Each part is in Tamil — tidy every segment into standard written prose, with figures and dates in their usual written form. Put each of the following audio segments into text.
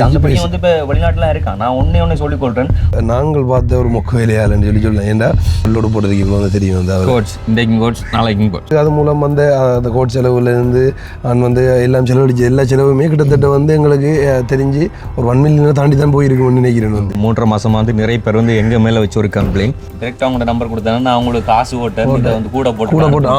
அந்த பையன் வந்து இப்போ வெளிநாட்டில் இருக்கான். நான் ஒன்னே சொல்லிக் கொள்றேன். நாங்கள் பார்த்த ஒரு மொக்க வேலையாளன்னு சொல்லலாம். ஏன்னா உள்ளோடு போடுறதுக்கு இவ்வளோ வந்து தெரியும் வந்து கோட்ஸ் இன்றைக்கும் கோட்ஸ் நாளைக்கும் கோட்ஸ். அது மூலம் வந்து அந்த கோட் செலவுலேருந்து நான் வந்து எல்லாம் செலவழிச்சு எல்லா செலவுமே கிட்டத்தட்ட வந்து எங்களுக்கு தெரிஞ்சு ஒரு 1 மில்லியனை தாண்டி தான் போயிருக்குன்னு நினைக்கிறேன். வந்து 3.5 மாதமாக வந்து நிறைய பேர் வந்து எங்கள் மேலே வச்சு ஒரு கம்ப்ளைண்ட் டேரெக்டாக அவங்களோட நம்பர் கொடுத்தாங்க. நான் அவங்களுக்கு காசு ஓட்டேன் வந்து கூட போட்டு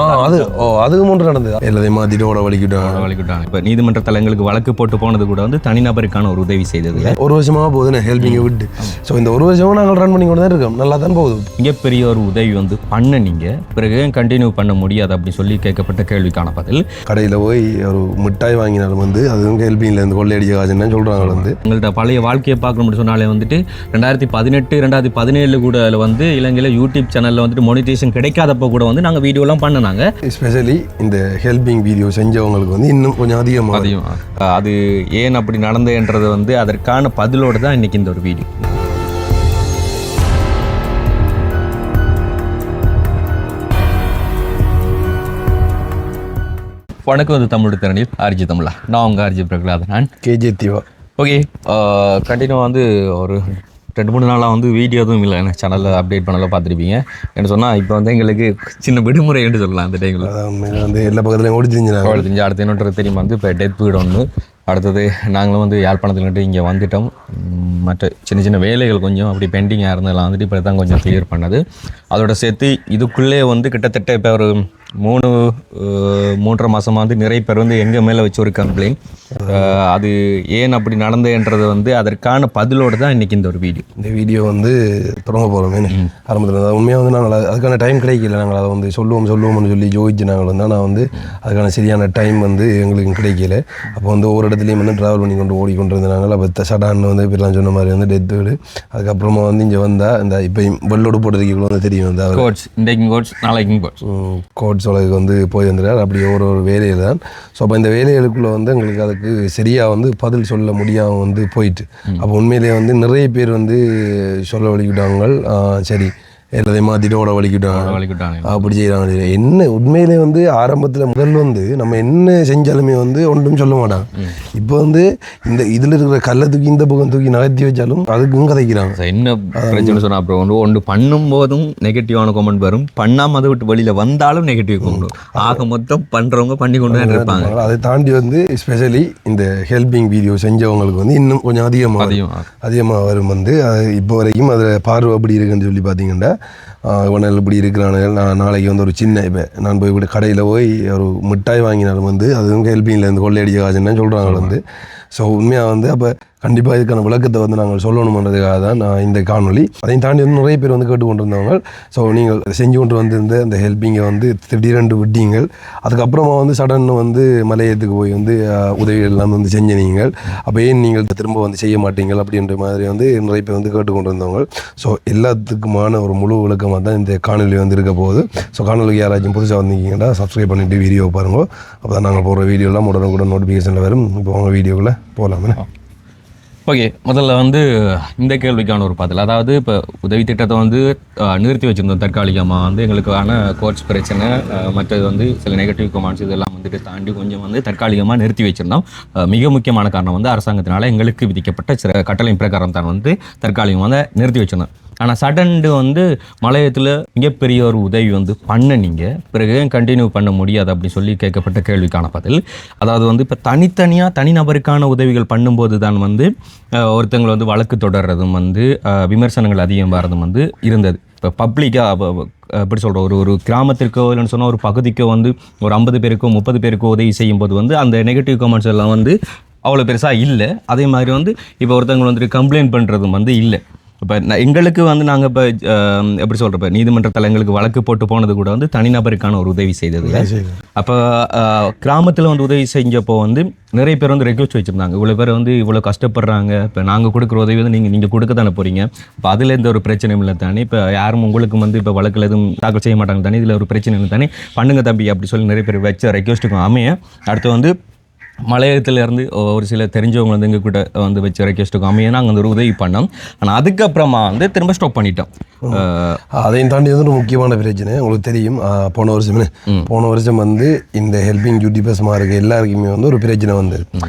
அதுக்கு மூன்று நடந்தது. எல்லாத்தையும் மாற்றிட்டு ஓட வலிக்கிட்டாங்க. இப்போ நீதிமன்ற தலங்களுக்கு வழக்கு போட்டு போனது கூட வந்து தனிநபருக்கான ஒரு உதவி செய்தது. ஒரு வருஷமாக போகுதுன்னு ஹெல்பிங்கை விட்டு. ஸோ இந்த ஒரு வருஷமாக நாங்கள் ரன் பண்ணி கொண்டு தான் இருக்கோம். நல்லா தான் போகுது. மிகப்பெரிய ஒரு உதவி வந்து பண்ண நீங்கள் பிறகு கண்டினியூ பண்ண முடியாது அப்படின்னு சொல்லி கேட்கப்பட்ட கேள்விக்கான பதில், கடையில் போய் ஒரு மிட்டாய் வாங்கினாலும் வந்து அதுவும் ஹெல்பிங்லேருந்து கொள்ளையடிக்க காசுன்னு சொல்கிறாங்க. வந்து உங்கள்கிட்ட பழைய வாழ்க்கையை பார்க்கணும்னு சொன்னாலே வந்துட்டு 2018 2017 கூட அதில் வந்து இலங்கையில் யூடியூப் சேனலில் வந்துட்டு மோனிடைசேஷன் கிடைக்காதப்போ கூட வந்து நாங்கள் வீடியோலாம் பண்ணினாங்க. எஸ்பெஷலி இந்த ஹெல்பிங் வீடியோ செஞ்சவங்களுக்கு வந்து இன்னும் கொஞ்சம் அதிகமாக அது ஏன் அப்படி நடந்ததுன்றது வந்து அதற்கான பதிலோடு தான் இன்றைக்கி இந்த ஒரு வீடியோ. வணக்கம், வந்து தமிழ் திறனில் ஆர்ஜி தமிழா. நான் உங்கள் ஆர்ஜி பிரகலாதன், நான் கேஜே திவா. ஓகே, கண்டினியூ வந்து ஒரு 2-3 நாளாக வந்து வீடியோ எதுவும் இல்லை எனக்கு சேனலில் அப்டேட் பண்ணலாம் பார்த்துருப்பீங்க. என்ன சொன்னால் இப்போ வந்து எங்களுக்கு சின்ன விடுமுறை என்று சொல்லலாம். அந்த டைமில் வந்து எல்லா பக்கத்துலையும் ஓடி அடுத்த என்னன்றது தெரியுமா வந்து இப்போ டெத் வீடு ஒன்று. அடுத்தது நாங்களும் வந்து யாழ்ப்பாணத்துலேருந்து இங்கே வந்துட்டோம். மற்ற சின்ன சின்ன வேலைகள் கொஞ்சம் அப்படி பெண்டிங்காக இருந்ததெல்லாம் வந்துட்டு இப்போ தான் கொஞ்சம் கிளியர் பண்ணது. அதோட சேர்த்து இதுக்குள்ளே வந்து கிட்டத்தட்ட இப்போ ஒரு 3.5 மாதமாக வந்து நிறைய பேர் வந்து எங்கள் மேலே வச்சு ஒரு கம்ப்ளைண்ட். அது ஏன் அப்படி நடந்ததுன்றது வந்து அதற்கான பதிலோடு தான் இன்றைக்கி இந்த ஒரு வீடியோ. இந்த வீடியோ வந்து தொடங்க போகிறோமே ஆரம்பத்தில். உண்மையாக வந்து நாங்கள் அதுக்கான டைம் கிடைக்கல. நாங்கள் அதை வந்து சொல்லுவோம்னு சொல்லி ஜோதிச்சு நாங்கள் வந்து நான் வந்து அதுக்கான சரியான டைம் வந்து எங்களுக்கு கிடைக்கல. அப்போ வந்து ஒவ்வொரு இடத்துலையும் வந்து ட்ராவல் பண்ணி கொண்டு ஓடிக்கொண்டிருந்த நாங்கள் அப்போ சடான்னு வந்து இப்படிலாம் சொன்ன மாதிரி வந்து டெத் வீடு. அதுக்கப்புறமா வந்து இங்கே வந்தால் இந்த இப்போ வெள்ளோடு போடுறதுக்கு இவ்வளோ வந்து தெரியும். வந்து கோட்ஸ் இன்றைக்கும் கோட்ஸ் நாளைக்கும் கோட்ஸ் உலகுக்கு வந்து போய் வந்துடுறார். அப்படி ஒரு வேலையில் தான். ஸோ அப்போ இந்த வேலைகளுக்குள்ளே வந்து எங்களுக்கு அதுக்கு சரியாக வந்து பதில் சொல்ல முடியாமல் வந்து போயிட்டு, அப்போ உண்மையிலேயே வந்து நிறைய பேர் வந்து சொல்ல வலிக்கிட்டாங்க. சரி எல்லாத்தையும் மாற்றிட்டு ஓட வலிக்கிட்டாங்க அப்படி செய்கிறாங்க. என்ன உண்மையிலே வந்து ஆரம்பத்தில் முதல்ல வந்து நம்ம என்ன செஞ்சாலுமே வந்து ஒன்றும் சொல்ல மாட்டாங்க. இப்போ வந்து இந்த இதில் இருக்கிற கல்லை தூக்கி இந்த பக்கம் தூக்கி நகர்த்தி வச்சாலும் அதுக்கும் கதைக்கிறாங்க. என்ன பிரச்சனை சொன்னால் அப்புறம் ஒன்று பண்ணும்போதும் நெகட்டிவான கமெண்ட் வரும், பண்ணாமல் அதை விட்டு வெளியில் வந்தாலும் நெகட்டிவ் கமெண்ட். ஆக மொத்தம் பண்ணுறவங்க பண்ணி கொண்டு தான் இருப்பாங்க. அதை தாண்டி வந்து எஸ்பெஷலி இந்த ஹெல்பிங் வீடியோ செஞ்சவங்களுக்கு வந்து இன்னும் கொஞ்சம் அதிகமாக வரும். வந்து இப்போ வரைக்கும் அதில் பார்வை அப்படி இருக்குன்னு சொல்லி பார்த்தீங்கன்னா இவனால் இப்படி இருக்கிறானுங்க. நாளைக்கு வந்து ஒரு சின்ன இப்போ நான் போய் இப்படி கடையில் போய் ஒரு மிட்டாய் வாங்கினாலும் வந்து அதுவும் ஹெல்பிங்லேருந்து கொள்ளையடிக்க காசுன்னு சொல்கிறாங்க. வந்து ஸோ உண்மையாக வந்து அப்போ கண்டிப்பாக இதுக்கான விளக்கத்தை வந்து நாங்கள் சொல்லணுமன்றதுக்காக தான் நான் இந்த காணொலி. அதையும் தாண்டி வந்து நிறைய பேர் வந்து கேட்டுக்கொண்டு இருந்தவங்க. ஸோ நீங்கள் செஞ்சு கொண்டு வந்திருந்த அந்த ஹெல்பிங்கை வந்து திடீரென்று விட்டீங்கள். அதுக்கப்புறமா வந்து சடன் வந்து மலையத்துக்கு போய் வந்து உதவிகள் எல்லாம் வந்து செஞ்ச நீங்கள் அப்போ ஏன் நீங்கள் திரும்ப வந்து செய்ய மாட்டீங்கள் அப்படின்ற மாதிரி வந்து நிறைய பேர் வந்து கேட்டுக்கொண்டு இருந்தவங்க. ஸோ எல்லாத்துக்குமான ஒரு முழு விளக்கமாக தான் இந்த காணொலி வந்து இருக்க போகுது. ஸோ காணொலிக்கு யாராச்சும் புதுசாக வந்தீங்கன்னா சப்ஸ்கிரைப் பண்ணிவிட்டு வீடியோ பாருங்க. அப்போ தான் நாங்கள் போகிற வீடியோலாம் உடனுக்குடன் நோட்டிஃபிகேஷனில் வரும். இப்போ அவங்க வீடியோக்குள்ளே போகலாமே. ஓகே, முதல்ல வந்து இந்த கேள்விக்கான ஒரு பதில். அதாவது இப்போ உதவி திட்டத்தை வந்து நிறுத்தி வச்சுருந்தோம் தற்காலிகமாக. வந்து எங்களுக்கான கோர்ஸ் பிரச்சனை, மற்றது வந்து சில நெகட்டிவ் கமெண்ட்ஸ் இதெல்லாம் வந்துட்டு தாண்டி கொஞ்சம் வந்து தற்காலிகமாக நிறுத்தி வச்சுருந்தோம். மிக முக்கியமான காரணம் வந்து அரசாங்கத்தினால எங்களுக்கு விதிக்கப்பட்ட சில கட்டளை பிரகாரம் தான் வந்து தற்காலிகமாக நிறுத்தி வச்சுருந்தோம். ஆனால் சடன்டு வந்து மலையத்தில் மிகப்பெரிய ஒரு உதவி வந்து பண்ண நீங்கள் பிறகு கண்டினியூ பண்ண முடியாது அப்படின்னு சொல்லி கேட்கப்பட்ட கேள்விக்கான பதில். அதாவது வந்து இப்போ தனிநபருக்கான உதவிகள் பண்ணும்போது தான் வந்து ஒருத்தங்களை வந்து வழக்கு தொடர்றதும் வந்து விமர்சனங்கள் அதிகம் வரதும் வந்து இருந்தது. இப்போ பப்ளிக்காக எப்படி சொல்கிறோம், ஒரு கிராமத்திற்கோ இல்லைன்னு சொன்னால் ஒரு பகுதிக்கோ வந்து ஒரு 50 பேருக்கோ 30 பேருக்கோ உதவி செய்யும்போது வந்து அந்த நெகட்டிவ் கமெண்ட்ஸ் எல்லாம் வந்து அவ்வளோ பெருசாக இல்லை. அதே மாதிரி வந்து இப்போ ஒருத்தவங்க வந்துட்டு கம்ப்ளைண்ட் பண்ணுறதும் வந்து இல்லை. இப்போ எங்களுக்கு வந்து நாங்கள் இப்போ எப்படி சொல்கிறப்ப நீதிமன்ற தலங்களுக்கு வழக்கு போட்டு போனது கூட வந்து தனிநபருக்கான ஒரு உதவி செய்தது. அப்போ கிராமத்தில் வந்து உதவி செஞ்சப்போ வந்து நிறைய பேர் வந்து ரெக்வஸ்ட் வச்சுருந்தாங்க, இவ்வளோ பேர் வந்து இவ்வளோ கஷ்டப்படுறாங்க, இப்போ நாங்கள் கொடுக்குற உதவி வந்து நீங்கள் கொடுக்க தானே போகிறீங்க, இப்போ அதில் எந்த ஒரு பிரச்சனையும் இல்லை தானே, இப்போ யாரும் உங்களுக்கு வந்து இப்போ வழக்கில் எதுவும் தாக்கல் செய்ய மாட்டாங்க தானே, இதில் ஒரு பிரச்சனை இல்லை தானே, பண்ணுங்க தம்பி அப்படி சொல்லி நிறைய பேர் வச்ச ரெக்வஸ்ட்டுக்கும் அமைய அடுத்து வந்து மலையகத்திலேருந்து ஒரு சில தெரிஞ்சவங்க வந்து எங்ககிட்ட வந்து வச்சு ரெக்வெஸ்ட்டுக்கு அமைய நாங்கள் அந்த ஒரு உதவி பண்ணோம். ஆனால் அதுக்கப்புறமா வந்து திரும்ப ஸ்டாப் பண்ணிட்டோம். அதையும் தாண்டி வந்து ஒரு முக்கியமான பிரச்சனை உங்களுக்கு தெரியும். போன வருஷம் வந்து இந்த ஹெல்பிங் யூடியூபர்ஸ் மாதிரி எல்லாருக்குமே வந்து ஒரு பிரச்சனை வந்து.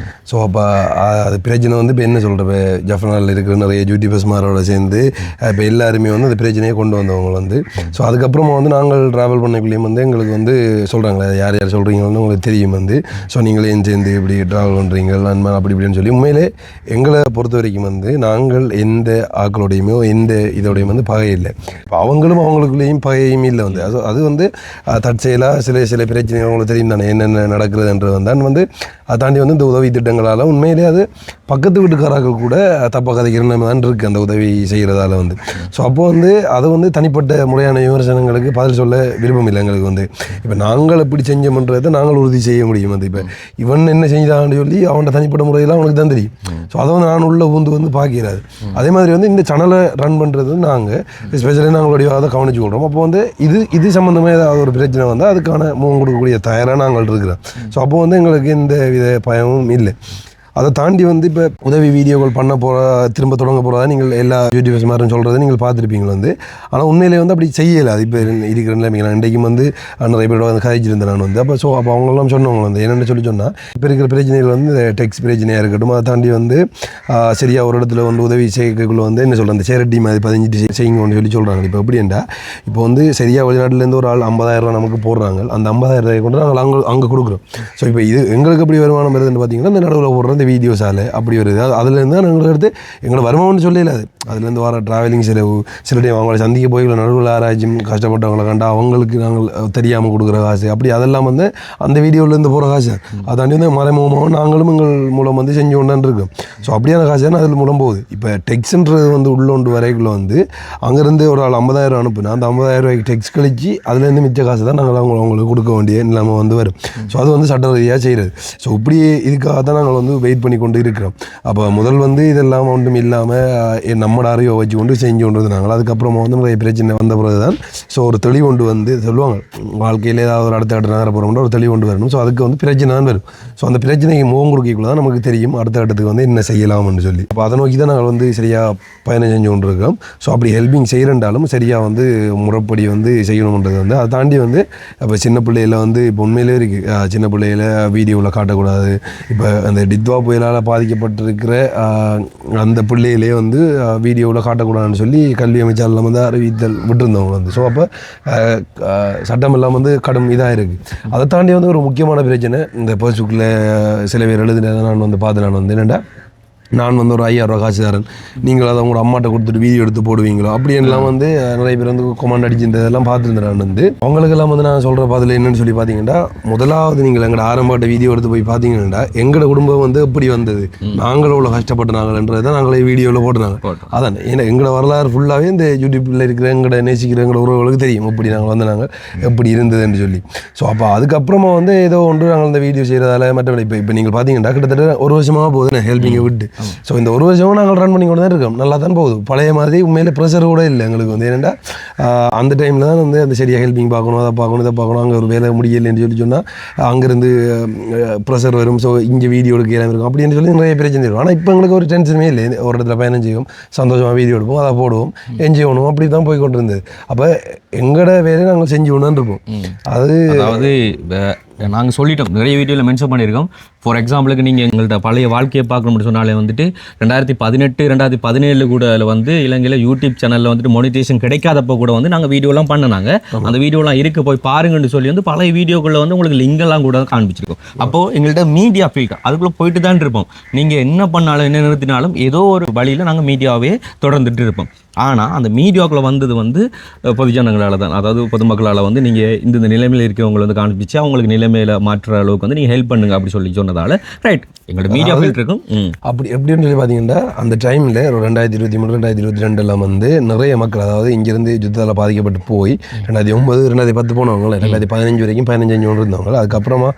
ஸோ அப்போ அது பிரச்சனை வந்து இப்போ என்ன சொல்கிற ஜஃப்னாவில் இருக்கிற நிறைய யூடியூபர்ஸ் மாரோட சேர்ந்து இப்போ எல்லாருமே வந்து அந்த பிரச்சனையை கொண்டு வந்தவங்க வந்து. ஸோ அதுக்கப்புறமா வந்து நாங்கள் ட்ராவல் பண்ணக்குள்ளேயும் வந்து எங்களுக்கு வந்து சொல்கிறாங்களே யார் யார் சொல்கிறீங்கன்னு உங்களுக்கு தெரியும் வந்து. ஸோ நீங்களே சேர்ந்து இப்படி ட்ராவல் பண்ணுறீங்க நண்பன் அப்படி இப்படின்னு சொல்லி உண்மையிலே எங்களை பொறுத்த வரைக்கும் வந்து நாங்கள் எந்த ஆக்களோடையுமோ எந்த இதோடையும் வந்து பகை இல்லை. இப்போ அவங்களுக்குள்ளேயும் பகையும் இல்லை வந்து. அது வந்து தற்செயலாக சில பிரச்சனைகள் அவங்களுக்கு தெரியும் தானே என்னென்ன நடக்கிறதுன்றது வந்தான் வந்து. அதை தாண்டி வந்து இந்த உதவி திட்டங்களால் உண்மையிலே அது பக்கத்து வீட்டுக்காரர்கள் கூட தப்பாக கதைக்கிற நிலைமை தான் இருக்குது அந்த உதவி செய்கிறதால வந்து. ஸோ அப்போ வந்து அது வந்து தனிப்பட்ட முறையான விமர்சனங்களுக்கு பதில் சொல்ல விருப்பம் இல்லை எங்களுக்கு வந்து. இப்போ நாங்கள் எப்படி செஞ்சோம்ன்றதை நாங்கள் உறுதி செய்ய முடியும் வந்து. இப்போ இவன் என்ன செஞ்சான்னு சொல்லி அவனோட தனிப்பட்ட முறையில் அவனுக்கு தான் தெரியும். ஸோ அதை வந்து நான் உள்ள வந்து பார்க்கிறாரு. அதே மாதிரி வந்து இந்த சேனலை ரன் பண்ணுறது நாங்கள் ஸ்பெஷலி நாங்களுடைய அதை கவனிச்சு கொடுறோம். அப்போ வந்து இது சம்மந்தமாக ஏதாவது ஒரு பிரச்சனை வந்து அதுக்கான முகம் கொடுக்கக்கூடிய தயாராக நாங்கள் இருக்கிறோம். ஸோ அப்போ வந்து எங்களுக்கு எந்த வித பயமும் இல்லை. அதை தாண்டி வந்து இப்போ உதவி வீடியோக்கள் பண்ண திரும்ப தொடங்க போகிறதா நீங்கள் எல்லா யூடியூபர்ஸ் மாதிரி சொல்கிறத நீங்கள் பார்த்துருப்பீங்க வந்து. ஆனால் உண்மையிலே வந்து அப்படி செய்யலை. அது இப்போ இருக்கிற நிலைமைங்க நான் இன்றைக்கும் வந்து நிறைய பேரோட வந்து கதைச்சிருந்தேன் நான் வந்து. அப்போ அவங்களாம் சொன்னவங்க வந்து என்னென்னு சொன்னால் இப்போ இருக்கிற பிரச்சனைகள் வந்து டெக்ஸ்ட் பிரச்சனையாக இருக்கட்டும். அதை தாண்டி வந்து சரியாக ஒரு இடத்துல வந்து உதவி செய்யக்குள்ள வந்து என்ன சொல்கிறேன் அந்த சேரிட்டி மாதிரி 15 செய்யுங்கன்னு சொல்கிறாங்க. இப்போ எப்படின்னா இப்போ வந்து சரியாக வெளிநாட்டிலேருந்து ஒரு ஆள் 50,000 ரூபா நமக்கு போடுறாங்க. அந்த 50,000 ரூபாய் கொண்டு நாங்கள் அங்கே கொடுக்குறோம். ஸோ இப்போ இது எங்களுக்கு எப்படி வருமானம் வருதுன்னு பார்த்தீங்கன்னா இந்த நடுவில் போடுற இந்த வீடியோஸால் அப்படி வருது. அதுலேருந்து தான் நாங்கள் எடுத்து எங்களை வருமானம்னு சொல்லல. அது அதுலேருந்து வர ட்ராவலிங் செலவு சில டைம் அவங்கள சந்திக்க போய் நடுவில் ஆராய்ச்சியும் கஷ்டப்பட்டவங்களை கண்டா அவங்களுக்கு நாங்கள் தெரியாமல் கொடுக்குற காசு அப்படி அதெல்லாம் வந்து அந்த வீடியோவிலேருந்து போகிற காசு. அதாண்டி வந்து மறைமுகமாக நாங்களும் எங்கள் மூலம் வந்து செஞ்சு கொண்டான் இருக்கோம். ஸோ அப்படியான காசு தான் அதில் மூலம் போகுது. இப்போ டெக்ஸ்ன்றது வந்து உள்ளொண்டு வரைக்குள்ள வந்து அங்கேருந்து ஒரு ஆள் 50,000 அனுப்புனா அந்த 50,000 ரூபாய்க்கு டெக்ஸ்ட் கழிச்சு அதுலேருந்து மிச்ச காசு தான் நாங்கள் அவங்களுக்கு கொடுக்க வேண்டிய இல்லாமல் வந்து வரும். ஸோ அது வந்து சட்ட ரீதியாக செய்கிறது. ஸோ இப்படி இதுக்காக தான் நாங்கள் வந்து வெயிட் பண்ணி கொண்டு இருக்கிறோம். அப்போ முதல் வந்து இதெல்லாம் ஒன்றும் இல்லாமல் நம்மளோட அறிவை வச்சு கொண்டு செஞ்சு கொண்டு வந்தாங்க. அதுக்கப்புறமா வந்து நிறைய பிரச்சனை வந்த பிறகு தான் ஸோ ஒரு தெளிவு கொண்டு வந்து சொல்லுவாங்க வாழ்க்கையில் ஏதாவது ஒரு அடுத்த கட்ட நகர போகிறோம்னா ஒரு தெளிவு கொண்டு வரணும். ஸோ அதுக்கு வந்து பிரச்சனை தான் வரும். ஸோ அந்த பிரச்சனைக்கு முகம் கொடுக்கக்குள்ள தான் நமக்கு தெரியும் அடுத்த கட்டத்துக்கு வந்து என்ன செய்யலாம்னு சொல்லி. அப்போ அதை நோக்கி தான் நாங்கள் வந்து சரியாக பயணம் செஞ்சு கொண்டு இருக்கோம். ஸோ அப்படி ஹெல்பிங் செய்கிறண்டாலும் சரியாக வந்து முறைப்படி வந்து செய்யணுன்றது வந்து அதை தாண்டி வந்து இப்போ சின்ன பிள்ளையில் வந்து இப்போ உண்மையிலே இருக்குது சின்ன பிள்ளையில் வீடியோவில் காட்டக்கூடாது. இப்போ அந்த டித்வா புயலால் பாதிக்கப்பட்டிருக்கிற அந்த பிள்ளையிலே வந்து வீடியோவில் காட்டக்கூடாதுன்னு சொல்லி கல்வி அமைச்சாரில் வந்து அறிவித்தல் விட்டுருந்தவங்க வந்து. ஸோ அப்போ சட்டம் எல்லாம் வந்து கடும் இதாக இருக்குது. அதை தாண்டி வந்து ஒரு முக்கியமான பிரச்சனை இந்த ஃபேஸ்புக்கில் சில பேர் எழுதுனதை நான் வந்து பார்த்து நான் வந்து என்னென்னா நான் வந்து ஒரு 5,000 ரூபா காசு தரேன் நீங்கள் அதை உங்களோட அம்மாட்ட கொடுத்துட்டு வீடியோ எடுத்து போடுவீங்களோ அப்படின்லாம் வந்து நிறைய பேர் வந்து கொமெண்ட் அடிச்சுருந்ததெல்லாம் பார்த்துருந்தேன். நான் வந்து அவங்களுக்கெல்லாம் வந்து நான் சொல்கிற பதில் என்னென்னு சொல்லி பார்த்தீங்கன்னா முதலாவது நீங்கள் எங்களோட ஆரம்பட்ட வீடியோ எடுத்து போய் பார்த்தீங்கன்னா எங்களோட குடும்பம் வந்து எப்படி வந்தது நாங்களும் அவ்வளோ கஷ்டப்பட்டு நாங்கள்ன்றது தான் நாங்களே வீடியோவில் போட்டுனாங்க. அதான் ஏன்னா எங்களோட வரலாறு ஃபுல்லாகவே இந்த யூடியூப்பில் இருக்கிற எங்களோட நேசிக்கிற எங்களோட உறவுகளுக்கு தெரியும் எப்படி நாங்கள் வந்து நாங்கள் எப்படி இருந்ததுன்னு சொல்லி. ஸோ அப்போ அதுக்கப்புறமா வந்து ஏதோ ஒன்று நாங்கள் இந்த வீடியோ செய்கிறதால மற்றபடி இப்போ நீங்கள் பார்த்தீங்கன்னா கிட்டத்தட்ட ஒரு வருஷமாக போகுது ஹெல்பிங்கை விட்டு. ஸோ இந்த ஒரு வருஷமும் நாங்கள் ரன் பண்ணி கொண்டு தான் இருக்கோம். நல்லா தான் போகுது. பழைய மாதிரி உண்மையிலே ப்ரெஷர் கூட இல்லை எங்களுக்கு வந்து. ஏன்னா அந்த டைமில் தான் வந்து அந்த சரியாக ஹெல்பிங் பார்க்கணும் அதை பார்க்கணும் இதை பார்க்கணும் அங்கே ஒரு வேலை முடியலைன்னு சொல்லி சொன்னால் அங்கேருந்து ப்ரெஷர் வரும். ஸோ இங்கே வீடியோ எடுக்க எல்லாம் இருக்கும் அப்படின்னு சொல்லி நிறைய பிரச்சனை இருக்கும். ஆனால் இப்போ எங்களுக்கு ஒரு டென்ஷனுமே இல்லை. ஒரு இடத்துல பயணம் செய்வோம் சந்தோஷமாக வீடியோ எடுப்போம் அதை போடுவோம் என்ஜாய் பண்ணுவோம் அப்படி தான் போய் கொண்டு இருந்தது. அப்போ எங்களோட வேலையை நாங்கள் செஞ்சு கொண்டு இருப்போம். அது அதாவது நாங்கள் சொல்லிட்டோம் நிறைய வீடியோவில் மென்ஷன் பண்ணியிருக்கோம். ஃபார் எக்ஸாம்பிளுக்கு நீங்கள் எங்கள்கிட்ட பழைய வாழ்க்கையை பார்க்கணும்னு சொன்னாலே வந்துட்டு 2018 2017 கூட வந்து இலங்கையில் யூடியூப் சேனலில் வந்துட்டு மோனிடைசேஷன் கிடைக்காதப்போ கூட வந்து நாங்கள் வீடியோலாம் பண்ணினாங்க. அந்த வீடியோலாம் இருக்குது போய் பாருங்கன்னு சொல்லி வந்து பழைய வீடியோக்குள்ளே வந்து உங்களுக்கு லிங்கெல்லாம் கூட காண்பிச்சிருக்கோம். அப்போது எங்கள்கிட்ட மீடியா ஃபில்டர் அதுக்குள்ளே போயிட்டு தான் இருப்போம். நீங்கள் என்ன பண்ணாலும் என்ன நிறுத்தினாலும் ஏதோ ஒரு வழியில் நாங்கள் மீடியாவே தொடர்ந்துட்டு இருப்போம். ஆனால் அந்த மீடியாவுக்குள்ளே வந்தது வந்து பொதுஜனங்களால் தான். அதாவது பொதுமக்களால் வந்து நீங்கள் இந்த நிலைமையில் இருக்கிறவங்களை வந்து காண்பிச்சு அவங்களுக்கு நிலைமையில் மாற்றுற அளவுக்கு வந்து நீங்கள் ஹெல்ப் பண்ணுங்க அப்படி சொல்லி சொன்னதால் ரைட் எங்களோட மீடியா ஃபீல்ட் இருக்கும். அப்படி எப்படின்னு சொல்லி பார்த்தீங்கன்னா அந்த டைமில் ஒரு 2023 2022 வந்து நிறைய மக்கள், அதாவது இங்கேருந்து யுத்தத்தால் பாதிக்கப்பட்டு போய் 2009 2010 போனவங்க, 2015 வரைக்கும் 15 இருந்தவங்க. அதுக்கப்புறமா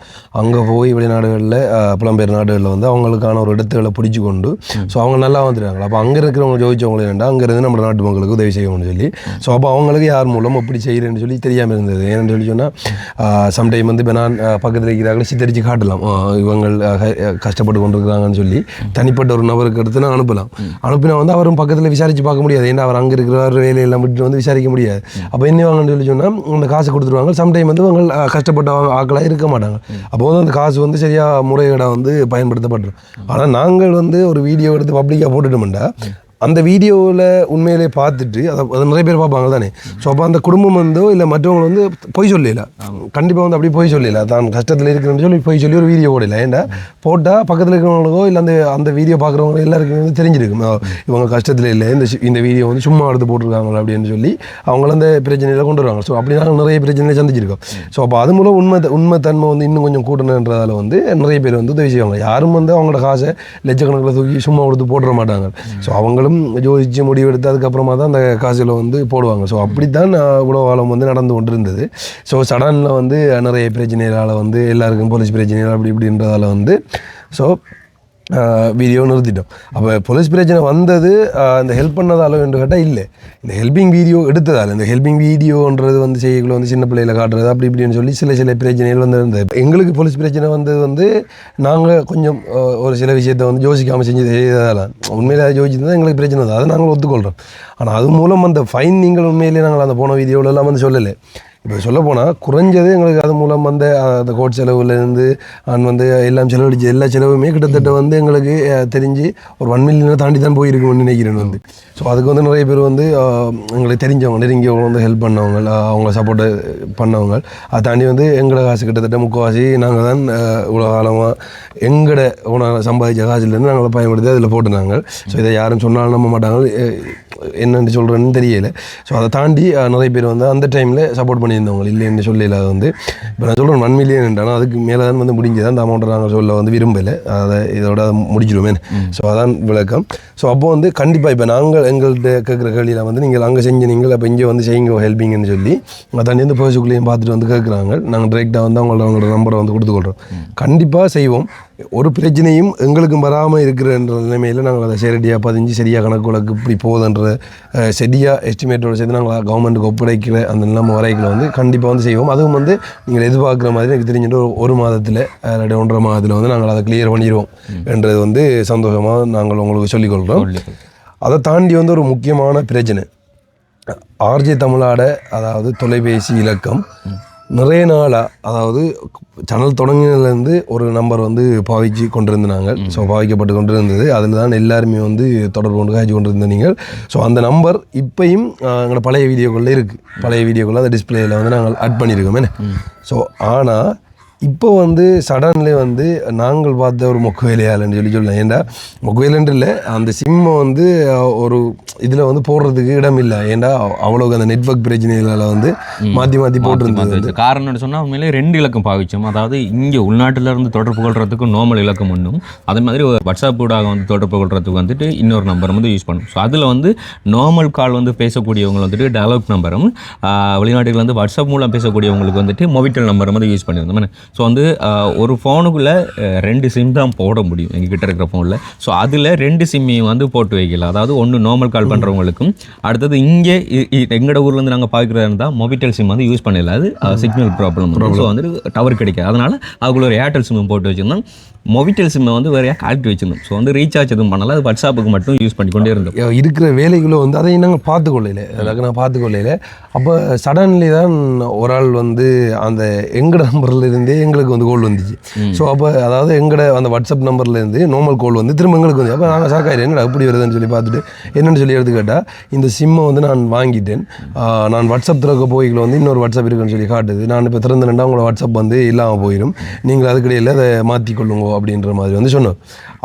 அங்கே போய் வெளிநாடுகளில் புலம்பெயர் நாடுகளில் வந்து அவங்களுக்கான ஒரு இடத்துகளை பிடிச்சி கொண்டு ஸோ அவங்க நல்லா வந்துடுறாங்க. அப்போ அங்கே இருக்கிறவங்க ஜோதிச்சவங்க என்னென்னா அங்கேருந்து நம்ம நாட்டு மக்களுக்கு உதவி செய்யணும்னு சொல்லி ஸோ அப்போ அவங்களுக்கு யார் மூலம் எப்படி செய்கிறேன்னு சொல்லி தெரியாமல் இருந்தது. ஏன்னு சொல்லி சொன்னால் சம்டைம் வந்து இப்போ நான் பக்கத்தில் இருக்கிறாங்களே சித்தரித்து காட்டலாம், இவங்க கஷ்டப்பட்டு கொண்டிருக்கிறாங்கன்னு சொல்லி தனிப்பட்ட ஒரு நபருக்கு எடுத்து நான் அனுப்பினா வந்து அவரும் பக்கத்தில் விசாரித்து பார்க்க முடியாது. ஏன்னா அவர் அங்கே இருக்கிற வேலையெல்லாம் விட்டு வந்து விசாரிக்க முடியாது. அப்போ என்ன வாங்கன்னு சொல்லி சொன்னால் அந்த காசு கொடுத்துருவாங்க. சம்டைம் வந்து அவங்க கஷ்டப்பட்ட ஆக்களாக இருக்க மாட்டாங்க. அப்போ வந்து அந்த காசு வந்து சரியாக முறைகேடாக வந்து பயன்படுத்தப்பட்டுரும். ஆனால் நாங்கள் வந்து ஒரு வீடியோ எடுத்து பப்ளிக்காக போட்டுட்டோம்டா அந்த வீடியோவில் உண்மையிலே பார்த்துட்டு அதை நிறைய பேர் பார்ப்பாங்க தானே. ஸோ அப்போ அந்த குடும்பம் வந்தோ இல்லை மற்றவங்க வந்து பொய் சொல்லல, கண்டிப்பாக வந்து அப்படி பொய் சொல்லல, தான் கஷ்டத்தில் இருக்கிறேன்னு சொல்லி பொய் சொல்லி ஒரு வீடியோ போடல. ஏன்னா போட்டால் பக்கத்தில் இருக்கிறவங்களுக்கோ இல்லை அந்த வீடியோ பார்க்குறவங்க எல்லாருக்குமே வந்து தெரிஞ்சிருக்கும் இவங்க கஷ்டத்தில் இல்லை, இந்த வீடியோ வந்து சும்மா எடுத்து போட்டிருக்காங்க அப்படின்னு சொல்லி அவங்கள அந்த பிரச்சனையில் கொண்டு வருவாங்க. ஸோ அப்படி நாங்கள் நிறைய பிரச்சனையை சந்திச்சிருக்கோம். ஸோ அப்போ அது மூலம் உண்மைத்தன்மை வந்து இன்னும் கொஞ்சம் கூட்டணுன்றதால வந்து நிறைய பேர் வந்து உதவி செய்வாங்க. யாரும் வந்து அவங்களோட காசை லட்சக்கணக்கில் தூக்கி சும்மா கொடுத்து போட்டுற மாட்டாங்க. ஸோ அவங்களும் யோசிச்சு முடிவெடுத்து அதுக்கப்புறமா தான் அந்த காசுகளை வந்து போடுவாங்க. ஸோ அப்படித்தான் இவ்வளோ காலம் வந்து நடந்து கொண்டு இருந்தது. ஸோ சடனில் வந்து நிறைய பிரச்சனைகளால் வந்து எல்லாருக்கும் போலீஸ் பிரச்சனைகள் அப்படி இப்படின்றதால வந்து ஸோ வீடியோ நிறுத்திட்டோம். அப்போ போலீஸ் பிரச்சனை வந்தது இந்த ஹெல்ப் பண்ணதால என்று கேட்டால் இல்லை, இந்த ஹெல்பிங் வீடியோ எடுத்ததால். இந்த ஹெல்பிங் வீடியோன்றது வந்து செய்யக்குள்ள வந்து சின்ன பிள்ளைகளை காட்டுறது அப்படி இப்படின்னு சொல்லி சில பிரச்சனைகள் வந்து இருந்தது. எங்களுக்கு போலீஸ் பிரச்சனை வந்தது வந்து நாங்கள் கொஞ்சம் ஒரு சில விஷயத்தை வந்து யோசிக்காமல் செஞ்சு செய்ததால. உண்மையிலே அதை யோசிச்சிருந்தால் எங்களுக்கு பிரச்சனை தான், அதை நாங்கள் ஒத்துக்கொள்கிறோம். ஆனால் அது மூலம் அந்த ஃபைன் நீங்கள் உண்மையிலேயே நாங்கள் அந்த போன வீடியோவில் எல்லாம் வந்து சொல்லலை. இப்போ சொல்ல போனால் குறைஞ்சது எங்களுக்கு அது மூலம் வந்து அந்த கோட் செலவுலேருந்து வந்து எல்லாம் செலவழிச்சு எல்லா செலவுமே கிட்டத்தட்ட வந்து எங்களுக்கு தெரிஞ்சு ஒரு 1 மில்லியனை தாண்டி தான் போயிருக்குன்னு நினைக்கிறேன் வந்து. ஸோ அதுக்கு வந்து நிறைய பேர் வந்து எங்களுக்கு தெரிஞ்சவங்க நெருங்கியவங்க வந்து ஹெல்ப் பண்ணவங்க, அவங்க சப்போர்ட்டு பண்ணவங்க. அதை தாண்டி வந்து எங்களோட காசு கிட்டத்தட்ட முக்கால்வாசி நாங்கள் தான் இவ்வளோ காலமாக எங்களோட சம்பாதிச்ச காசுலேருந்து நாங்கள் பயன்படுத்தி அதில் போட்டுனாங்க. ஸோ இதை யாரும் சொன்னாலும் நம்ப மாட்டாங்க, என்னென்னு சொல்கிறேன்னு தெரியலை. ஸோ அதை தாண்டி நிறைய பேர் வந்து அந்த டைமில் சப்போர்ட் பண்ணியிருந்தவங்க இல்லைன்னு சொல்லல. அது வந்து இப்போ நான் சொல்கிறேன் 1 மில்லியன் ஆனால் அதுக்கு மேலே தான் வந்து முடிஞ்சது. அந்த அமௌண்ட்டை நாங்கள் சொல்ல வந்து விரும்பலை, அதை இதோட முடிச்சிடுவேன். ஸோ அதான் விளக்கம். ஸோ அப்போ வந்து கண்டிப்பாக இப்போ நாங்கள் எங்கள்கிட்ட கேட்குற கேள்வியில் வந்து நீங்கள் அங்கே செஞ்சு நீங்கள் அப்போ இங்கே வந்து செய்யுங்க ஹெல்பிங்னு சொல்லி அதை தாண்டி வந்து பேர்ஸுக்குள்ளேயும் பார்த்துட்டு வந்து கேட்குறாங்க. நாங்கள் டிரெக்டாக வந்து அவங்களோட நம்பரை வந்து கொடுத்துக்கொள்கிறோம். கண்டிப்பாக செய்வோம். ஒரு பிரச்சனையும் எங்களுக்கும் வராமல் இருக்கிறன்ற நிலைமையில் நாங்கள் அதை சரியாக பதிஞ்சு சரியாக கணக்கு வழக்கு இப்படி போகுதுன்ற சரியாக எஸ்டிமேட்டோட சேர்த்து நாங்கள் கவர்மெண்ட்டுக்கு ஒப்படைக்கிற அந்த நிலைமை வரைக்கில் வந்து கண்டிப்பாக வந்து செய்வோம். அதுவும் வந்து நீங்கள் எதிர்பார்க்குற மாதிரி எனக்கு தெரிஞ்சுட்டு ஒரு மாதத்தில் 1.5 மாதத்தில் வந்து நாங்கள் அதை கிளியர் பண்ணிடுவோம் என்றது வந்து சந்தோஷமாக நாங்கள் உங்களுக்கு சொல்லிக்கொள்கிறோம். அதை தாண்டி வந்து ஒரு முக்கியமான பிரச்சனை ஆர்ஜே தமிழாட அதாவது தொலைபேசி இலக்கம் நிறைய நாளாக, அதாவது சேனல் தொடங்கினதுலேருந்து ஒரு நம்பர் வந்து பாவிச்சு கொண்டிருந்தாங்க. ஸோ பாவிக்கப்பட்டு கொண்டு இருந்தது. அதில் தான் எல்லாருமே வந்து தொடர்பு கொண்டு காய்ச்சி கொண்டு இருந்த நீங்கள். ஸோ அந்த நம்பர் இப்பையும் எங்களோட பழைய வீடியோக்களில் இருக்குது. பழைய வீடியோக்களில் அந்த டிஸ்பிளேயில் வந்து நாங்கள் ஆட் பண்ணியிருக்கோமே. ஸோ ஆனால் இப்போ வந்து சடன்லேயே வந்து நாங்கள் பார்த்த ஒரு மொக்கு வேலையாளன்னு சொல்லலாம். ஏன்டா மொக்கு வேலைன்ட்டு இல்லை, அந்த சிம்மை வந்து ஒரு இதில் வந்து போடுறதுக்கு இடம் இல்லை. ஏன்டா அவ்வளோக்கு அந்த நெட்வொர்க் பிரச்சனைகளால் வந்து மாற்றி போட்டுருந்தது. காரணம்னு சொன்னால் உண்மையிலே 2 இலக்கம் பாவிச்சோம். அதாவது இங்கே உள்நாட்டிலேருந்து தொடர்பு கொள்றதுக்கு நார்மல் இலக்கம் ஒன்றும், அதே மாதிரி வாட்ஸ்அப் ஊடாக வந்து தொடர்பு கொள்றதுக்கு வந்துட்டு இன்னொரு நம்பர் வந்து யூஸ் பண்ணும். ஸோ அதில் வந்து நார்மல் கால் வந்து பேசக்கூடியவங்க வந்துட்டு டயலாக் நம்பரும், வெளிநாட்டுகள் வந்து வாட்ஸ்அப் மூலம் பேசக்கூடியவங்களுக்கு வந்துட்டு மொபிட்டல் நம்பரும் வந்து யூஸ் பண்ணியிருந்தோம். ஸோ வந்து ஒரு ஃபோனுக்குள்ளே 2 சிம் தான் போட முடியும் எங்ககிட்ட இருக்கிற ஃபோனில். ஸோ அதில் 2 சிம்மையும் வந்து போட்டு வைக்கல. அதாவது ஒன்று நார்மல் கால் பண்ணுறவங்களுக்கும், அடுத்தது இங்கே எங்களோட ஊர்லேருந்து நாங்கள் பார்க்குறதா இருந்தால் மொபிட்டல் சிம் வந்து யூஸ் பண்ணல. அது சிக்னல் ப்ராப்ளம். ஸோ வந்து டவர் கிடைக்காது. அதனால் அதுக்குள்ள ஒரு ஏர்டெல் சிம் போட்டு வச்சுருந்தோம். மொபிட்டல் சிம்மை வந்து வேறையாக கழட்டி வச்சுருந்தோம். ஸோ வந்து ரீசார்ஜ் எதுவும் பண்ணல, அது வாட்ஸ்அப்புக்கு மட்டும் யூஸ் பண்ணி கொண்டே இருந்தோம். இருக்கிற வேலைகளை வந்து அதையும் நாங்கள் பார்த்துக்கொள்ளையில, அதுக்கு நான் பார்த்துக்கொள்ளையில. அப்போ சடன்லி தான் ஒரு ஆள் வந்து அந்த எங்கட நம்பர்லேருந்தே எங்களுக்கு வந்து கோல் வந்துச்சு. ஸோ அப்போ அதாவது எங்கட அந்த வாட்ஸ்அப் நம்பர்லேருந்து நார்மல் கோல் வந்து திரும்ப எங்களுக்கு வந்து, அப்போ நாங்கள் சாக்காயிரு என்னடா எப்படி வருதுன்னு சொல்லி பார்த்துட்டு என்னென்னு சொல்லி எடுத்து கேட்டால், இந்த சிம்மை வந்து நான் வாங்கிட்டேன், நான் வாட்ஸ்அப் திறக்க போய்களை வந்து இன்னொரு வாட்ஸ்அப் இருக்குன்னு சொல்லி காட்டுது, நான் இப்போ திறந்தேன்டா உங்களோட வாட்ஸ்அப் வந்து இல்லாமல் போயிடும், நீங்கள் அதுக்கிடையில் அதை மாற்றிக்கொள்ளுங்க அப்படின்ற மாதிரி வந்து சொன்னோம்.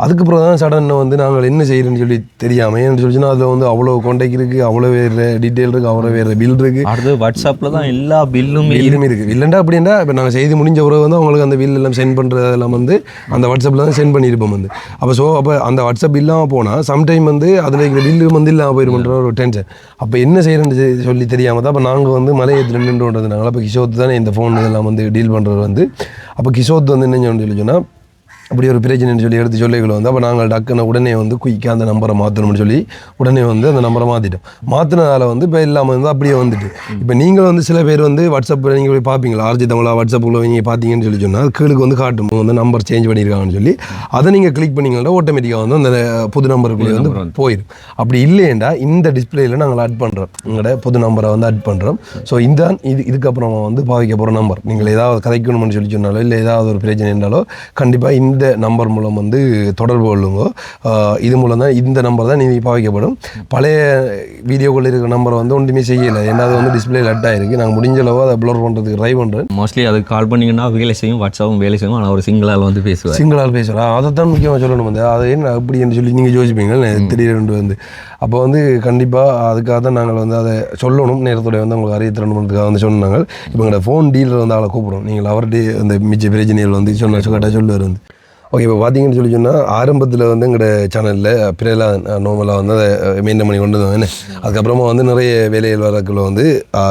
அதுக்கப்புறம் தான் சடன் வந்து நாங்கள் என்ன செய்யறோம்னு சொல்லி தெரியாமல் ஏன்னு சொல்லிச்சுன்னா அதில் வந்து அவ்வளோ கான்டாக்ட் இருக்குது, அவ்வளோ வேறு டீட்டெயில் இருக்குது, அவ்வளோ வேறு பில் இருக்குது. அடுத்து வாட்ஸ்அப்பில் தான் எல்லா பில்லுமே இருக்குது. இல்லைண்டா அப்படின்னா இப்போ நாங்கள் செய்து முடிஞ்ச பிறகு வந்து அவங்களுக்கு அந்த பில் எல்லாம் சென்ட் பண்ணுறதெல்லாம் வந்து அந்த வாட்ஸ்அப்பில் தான் சென்ட் பண்ணியிருப்போம் வந்து. அப்போ அந்த வாட்ஸ்அப் இல்லாமல் போனால் சம்டைம் வந்து அதில் இருக்கிற பில்லு வந்து இல்லாமல் போயிருமன்ற ஒரு டென்ஷன். அப்போ என்ன செய்யறேன்னு சொல்லி தெரியாமல் தான் அப்போ நாங்கள் வந்து மலையத்தில் நின்றுன்றதுனால அப்போ கிஷோத் தானே இந்த ஃபோன் இதெல்லாம் வந்து டீல் பண்ணுறது வந்து. அப்போ கிஷோத் வந்து என்ன சொல்லி சொன்னால் அப்படி ஒரு பிரச்சனைன்னு சொல்லி எடுத்து சொல்லிகளை வந்து அப்போ நாங்கள் டக்குன்னு உடனே வந்து குயிக்காக அந்த நம்பரை மாற்றணும்னு சொல்லி உடனே வந்து அந்த நம்பரை மாற்றிட்டோம். மாற்றினதால வந்து இப்போ இல்லாமல் வந்து அப்படியே வந்துட்டு இப்போ நீங்கள் வந்து சில பேர் வந்து வாட்ஸ்அப்பில் நீங்கள் போய் பார்ப்பீங்களா, ஆர்ஜி தமிழா வாட்ஸ்அப்பில் நீங்கள் பார்த்தீங்கன்னு சொல்லி சொன்னால் கீழுக்கு வந்து காட்டும் வந்து நம்பர் சேஞ்ச் பண்ணியிருக்காங்கன்னு சொல்லி அதை நீங்கள் கிளிக் பண்ணிங்கன்னா ஆட்டோமேட்டிக்காக வந்து அந்த புது நம்பருக்குள்ளே வந்து போயிடும். அப்படி இல்லையேண்டா இந்த டிஸ்பிளேயில் நாங்கள் ஆட் பண்ணுறோம், உங்களோட புது நம்பரை வந்து ஆட் பண்ணுறோம். ஸோ இந்த இதுக்கப்புறமா வந்து பாவிக்க போகிற நம்பர் நீங்கள் ஏதாவது கதைக்கணும்னு சொல்லி சொன்னாலோ இல்லை ஏதாவது ஒரு பிரச்சனை இருந்தாலோ கண்டிப்பாக இந்த நம்பர் மூலம் வந்து தொடர்பு கொள்ளுங்க. இது மூலம் தான் இந்த நம்பர் தான் நீங்கள் பாவிக்கப்படும். பழைய வீடியோக்குள்ள இருக்கிற நம்பரை வந்து ஒன்றுமே செய்யலை, ஏன்னா அது வந்து டிஸ்பிளே லட் ஆகிருக்கு. நாங்கள் முடிஞ்ச அளவு அதை ப்ளர் பண்ணுறதுக்கு ட்ரை பண்ணுறேன். மோஸ்ட்லி அதுக்கு கால் பண்ணிங்கன்னா வேலை செய்யும், வாட்ஸ்அப்பும் வேலை செய்யும், ஆனால் ஒரு சிங்கிளால் வந்து பேசுவேன். சிங்கிளால் பேசுகிறேன், அதை தான் முக்கியமாக சொல்லணும் வந்து. அதை என்ன அப்படின்னு சொல்லி நீங்கள் யோசிப்பீங்க திடீர்னு வந்து. அப்போ வந்து கண்டிப்பாக அதுக்காக தான் நாங்கள் வந்து அதை சொல்லணும், நேரத்தோடைய வந்து உங்களுக்கு அறிய தரணுன்றதுக்காக வந்து சொன்னாங்க. இப்போ எங்களோட ஃபோன் டீலர் வந்து அவளை கூப்பிடும், நீங்கள் அவர்கிட்ட அந்த மிச்ச பிரச்சனைகள் வந்து சொன்ன கரெக்டாக சொல்லுவார் வந்து. ஓகே, இப்போ பார்த்தீங்கன்னு சொல்லி சொன்னால் ஆரம்பத்தில் வந்து எங்களோட சேனலில் பிறலாம் நார்மலாக வந்து அதை மெயின்டைன் பண்ணி கொண்டு வந்தோம். அதுக்கப்புறமா வந்து நிறைய வேலைகள் வரக்குள்ள வந்து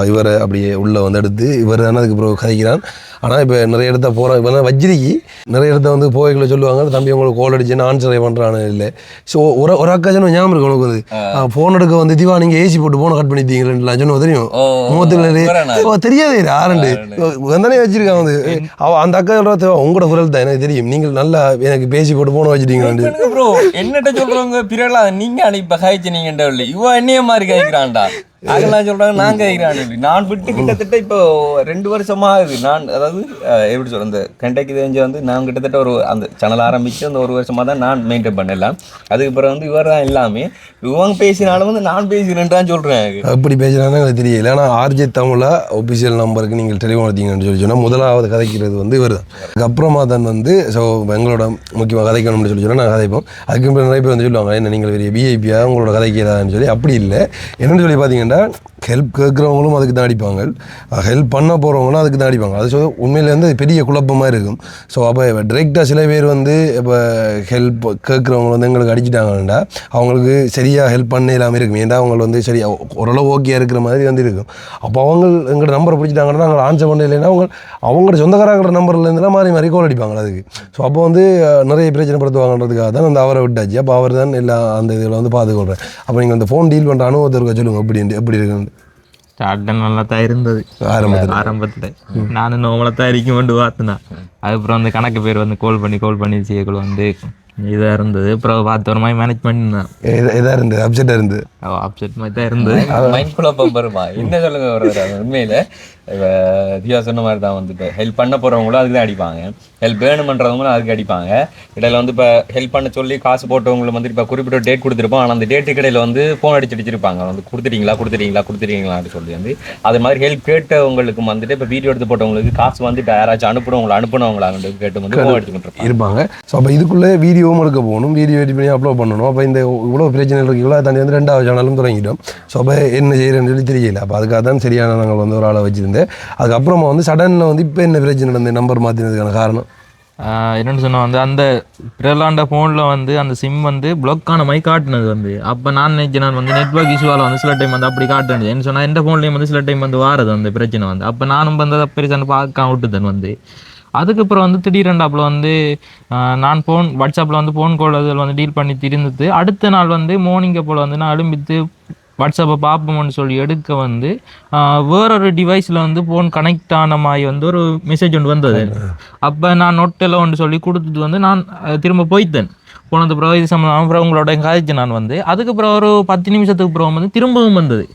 இவரை அப்படியே உள்ளே வந்து எடுத்து இவர் தானே அதுக்கப்புறம் கதைக்கிறான். ஆனால் இப்போ நிறைய இடத்த போகிறோம், இப்போ வஜ்ரிக்கு நிறைய இடத்த வந்து போய்களை சொல்லுவாங்க, தம்பி உங்களுக்கு கால் அடிச்சுன்னு ஆன்சரே பண்ணுறானு இல்லை. ஸோ ஒரு அக்கா சொன்ன ஞாபகம் இருக்கு உனக்கு வந்து ஃபோன் எடுக்க வந்து திவா நீங்கள் ஏசி போட்டு ஃபோனை கட் பண்ணிட்டீங்களேன்னு சொன்ன தெரியும். முகத்தில் தெரியாதே ஆரண்டு வந்தானே வச்சிருக்கான் வந்து அந்த அக்கா சொல்கிற உங்களோட குரல் தான் எனக்கு தெரியும், நீங்கள் நல்லா எனக்கு பேசி போட்டு போன வச்சுட்டீங்க ப்ரோ. என்னட்ட சொல்றவங்க பிறலா நீங்க அன்னைக்கு காய்ச்சி நீங்க இவ என்னைய மாதிரி காய்க்கிறான்டா அதெல்லாம் சொல்றாங்க. நான் கேட்கிறேன், நான் விட்டு கிட்டத்தட்ட இப்போ 2 வருஷமா ஆகுது. நான் அதாவது எப்படி சொல்ற இந்த கண்டக்ட் தெரிஞ்சு வந்து நான் கிட்டத்தட்ட ஒரு அந்த சேனல் ஆரம்பிச்சு அந்த 1 வருஷமா தான் நான் மெயின்டைன் பண்ணலாம். அதுக்கப்புறம் வந்து இவர் தான் எல்லாமே இவங்க பேசினாலும் வந்து நான் பேசுகிறேன்டான்னு சொல்றேன். அப்படி பேசுறாங்க எனக்கு தெரியல. ஆனால் ஆர்ஜே தமிழா ஒபிஷியல் நம்பருக்கு நீங்கள் டெலிஃபோன் எடுத்தீங்கன்னு சொல்லி சொன்னால் முதலாவது கதைக்கிறது வந்து இவர் தான். அதுக்கப்புறமா தான் வந்து ஸோ எங்களோட முக்கியமாக கதைக்கணும்னு சொல்லி சொன்னால் நாங்கள் கதைப்போம். அதுக்கு நிறைய பேர் வந்து சொல்லுவாங்க என்ன நீங்கள் பெரிய விஐபியாக உங்களோட கதைக்கிறதான்னு சொல்லி. அப்படி இல்லை, என்னென்னு சொல்லி பார்த்தீங்கன்னா ஹெல்ப் கேட்குறவங்களும் அதுக்கு தான் அடிப்பாங்க, ஹெல்ப் பண்ண போகிறவங்களும் அதுக்கு தான் அடிப்பாங்க. அது உண்மையிலே வந்து பெரிய குழப்பமாக இருக்கும். ஸோ அப்போ டிரெக்டாக சில பேர் வந்து இப்போ ஹெல்ப் கேட்குறவங்க வந்து எங்களுக்கு அடிச்சிட்டாங்கன்னா அவங்களுக்கு சரியாக ஹெல்ப் பண்ண இல்லாமல் இருக்கும். ஏன்னா அவங்க வந்து சரியாக ஓரளவு ஓகே இருக்கிற மாதிரி வந்து இருக்கும். அப்போ அவங்க எங்களோட நம்பரை பிடிச்சிட்டாங்கன்னா நாங்கள் ஆன்சர் பண்ண இல்லைன்னா அவங்களோட சொந்தக்காரங்களோட நம்பர்லேருந்துலாம் மாறி மாறி கோல் அடிப்பாங்க அதுக்கு. ஸோ அப்போ வந்து நிறைய பிரச்சனை படுத்துவாங்கன்றதுக்காக தான் அந்த அவரை விட்டாச்சு. அப்போ அவர் தான் எல்லா அந்த இதில் வந்து பார்த்துக்கொள்கிறேன். அப்போ நீங்கள் அந்த ஃபோன் டீல் பண்ணுற அனுபவத்தை இருக்க சொல்லுங்கள் எப்படி இருக்குன்னு. ஸ்டார்ட் நல்லா தான் இருந்தது ஆரம்பத்தில். நானும் நோமலை தான் இருக்கும் கொண்டு பார்த்தேன். அதுக்கப்புறம் அந்த கணக்கு பேர் வந்து கால் பண்ணி செய்யக்குள்ள வந்து இதாக இருந்தது. அப்புறம் பார்த்து ஒரு மாதிரி மேனேஜ் பண்ணிருந்தேன். இதாக இருந்தது அப்செட்டாக இருந்தது, அப்செட் மாதிரி தான் இருந்தது. மைண்ட் குழப்பம் வருமா என்ன சொல்லுங்க வருது உண்மையில். இப்போ தியா சொன்ன மாதிரி தான் வந்துட்டு ஹெல்ப் பண்ண போகிறவங்களும் அதுக்கு தான் அடிப்பாங்க, ஹெல்ப் வேணுமன்றவங்களும் அதுக்கு அடிப்பாங்க. இடையில வந்து இப்போ ஹெல்ப் பண்ண சொல்லி காசு போட்டவங்களும் வந்து இப்போ குறிப்பிட்ட டேட் கொடுத்துருப்போம். ஆனால் அந்த டேட்டுக்கு இடையில வந்து ஃபோன் அடிச்சிருப்பாங்க வந்து கொடுத்துட்டீங்களான்னு சொல்லி வந்து அது மாதிரி ஹெல்ப் கேட்டவங்களுக்கு வந்துட்டு இப்போ வீடியோ எடுத்து போட்டவங்களுக்கு காசு வந்துட்டு யாராச்சும் அனுப்புனவங்களான்னு கேட்டு வந்து ஃபோன் அடிச்சுக்கிட்டு இருப்பாங்க. ஸோ அப்போ இதுக்குள்ளே வீடியோவும் எடுக்க போகணும், வீடியோ எடிட் பண்ணி அப்லோட் பண்ணணும். அப்போ இந்த இவ்வளோ பிரச்சனை இருக்குங்களோ தாண்டி வந்து 2வது சேனலும் தொடங்கிட்டோம். ஸோ அப்போ என்ன செய்கிறேன்னு சொல்லி தெரியல. அப்போ அதுக்காக தான் சரியான நாங்கள் வந்து ஒரு ஆளை வச்சுருந்தேன். அதுக்கப்புறமா வந்து சடனில் வந்து இப்போ என்ன பிரச்சனை நடந்த நம்பர் மாற்றினதுக்கான காரணம் என்னென்னு சொன்னால் வந்து அந்த பிரலாண்ட ஃபோனில் வந்து அந்த சிம் வந்து பிளாக்கான மாதிரி காட்டினது வந்து. அப்போ நான் நினைச்சேன் வந்து நெட்வொர்க் இஷ்யூவால் வந்து சில டைம் வந்து அப்படி காட்டுனது. என்ன சொன்னால் எந்த ஃபோன்லேயும் வந்து சில டைம் வந்து வாரது அந்த பிரச்சனை வந்து. அப்போ நானும் வந்து அதை பெருசாக பார்க்க விட்டுதேன் வந்து. அதுக்கப்புறம் வந்து திடீரெண்டாப்பில் வந்து நான் வாட்ஸ்அப்பில் வந்து ஃபோன் கால் அதில் வந்து டீல் பண்ணி திருந்தது. அடுத்த நாள் வந்து மார்னிங்கை போல் வந்து நான் எழும்பித்து வாட்ஸ்அப்பை பார்ப்போம்னு சொல்லி எடுக்க வந்து வேறொரு டிவைஸில் வந்து ஃபோன் கனெக்ட் ஆன மாதிரி வந்து ஒரு மெசேஜ் ஒன்று வந்தது. அப்போ நான் நோட்டெல்லாம் ஒன்று சொல்லி கொடுத்துட்டு வந்து நான் திரும்ப போய்த்தேன். போனது பிறகு இது சம்பந்தம் அப்புறம் உங்களோட காய்ச்சி நான் வந்து அதுக்கப்புறம் ஒரு 10 நிமிஷத்துக்கு அப்புறம் வந்து திரும்பவும் வந்தது.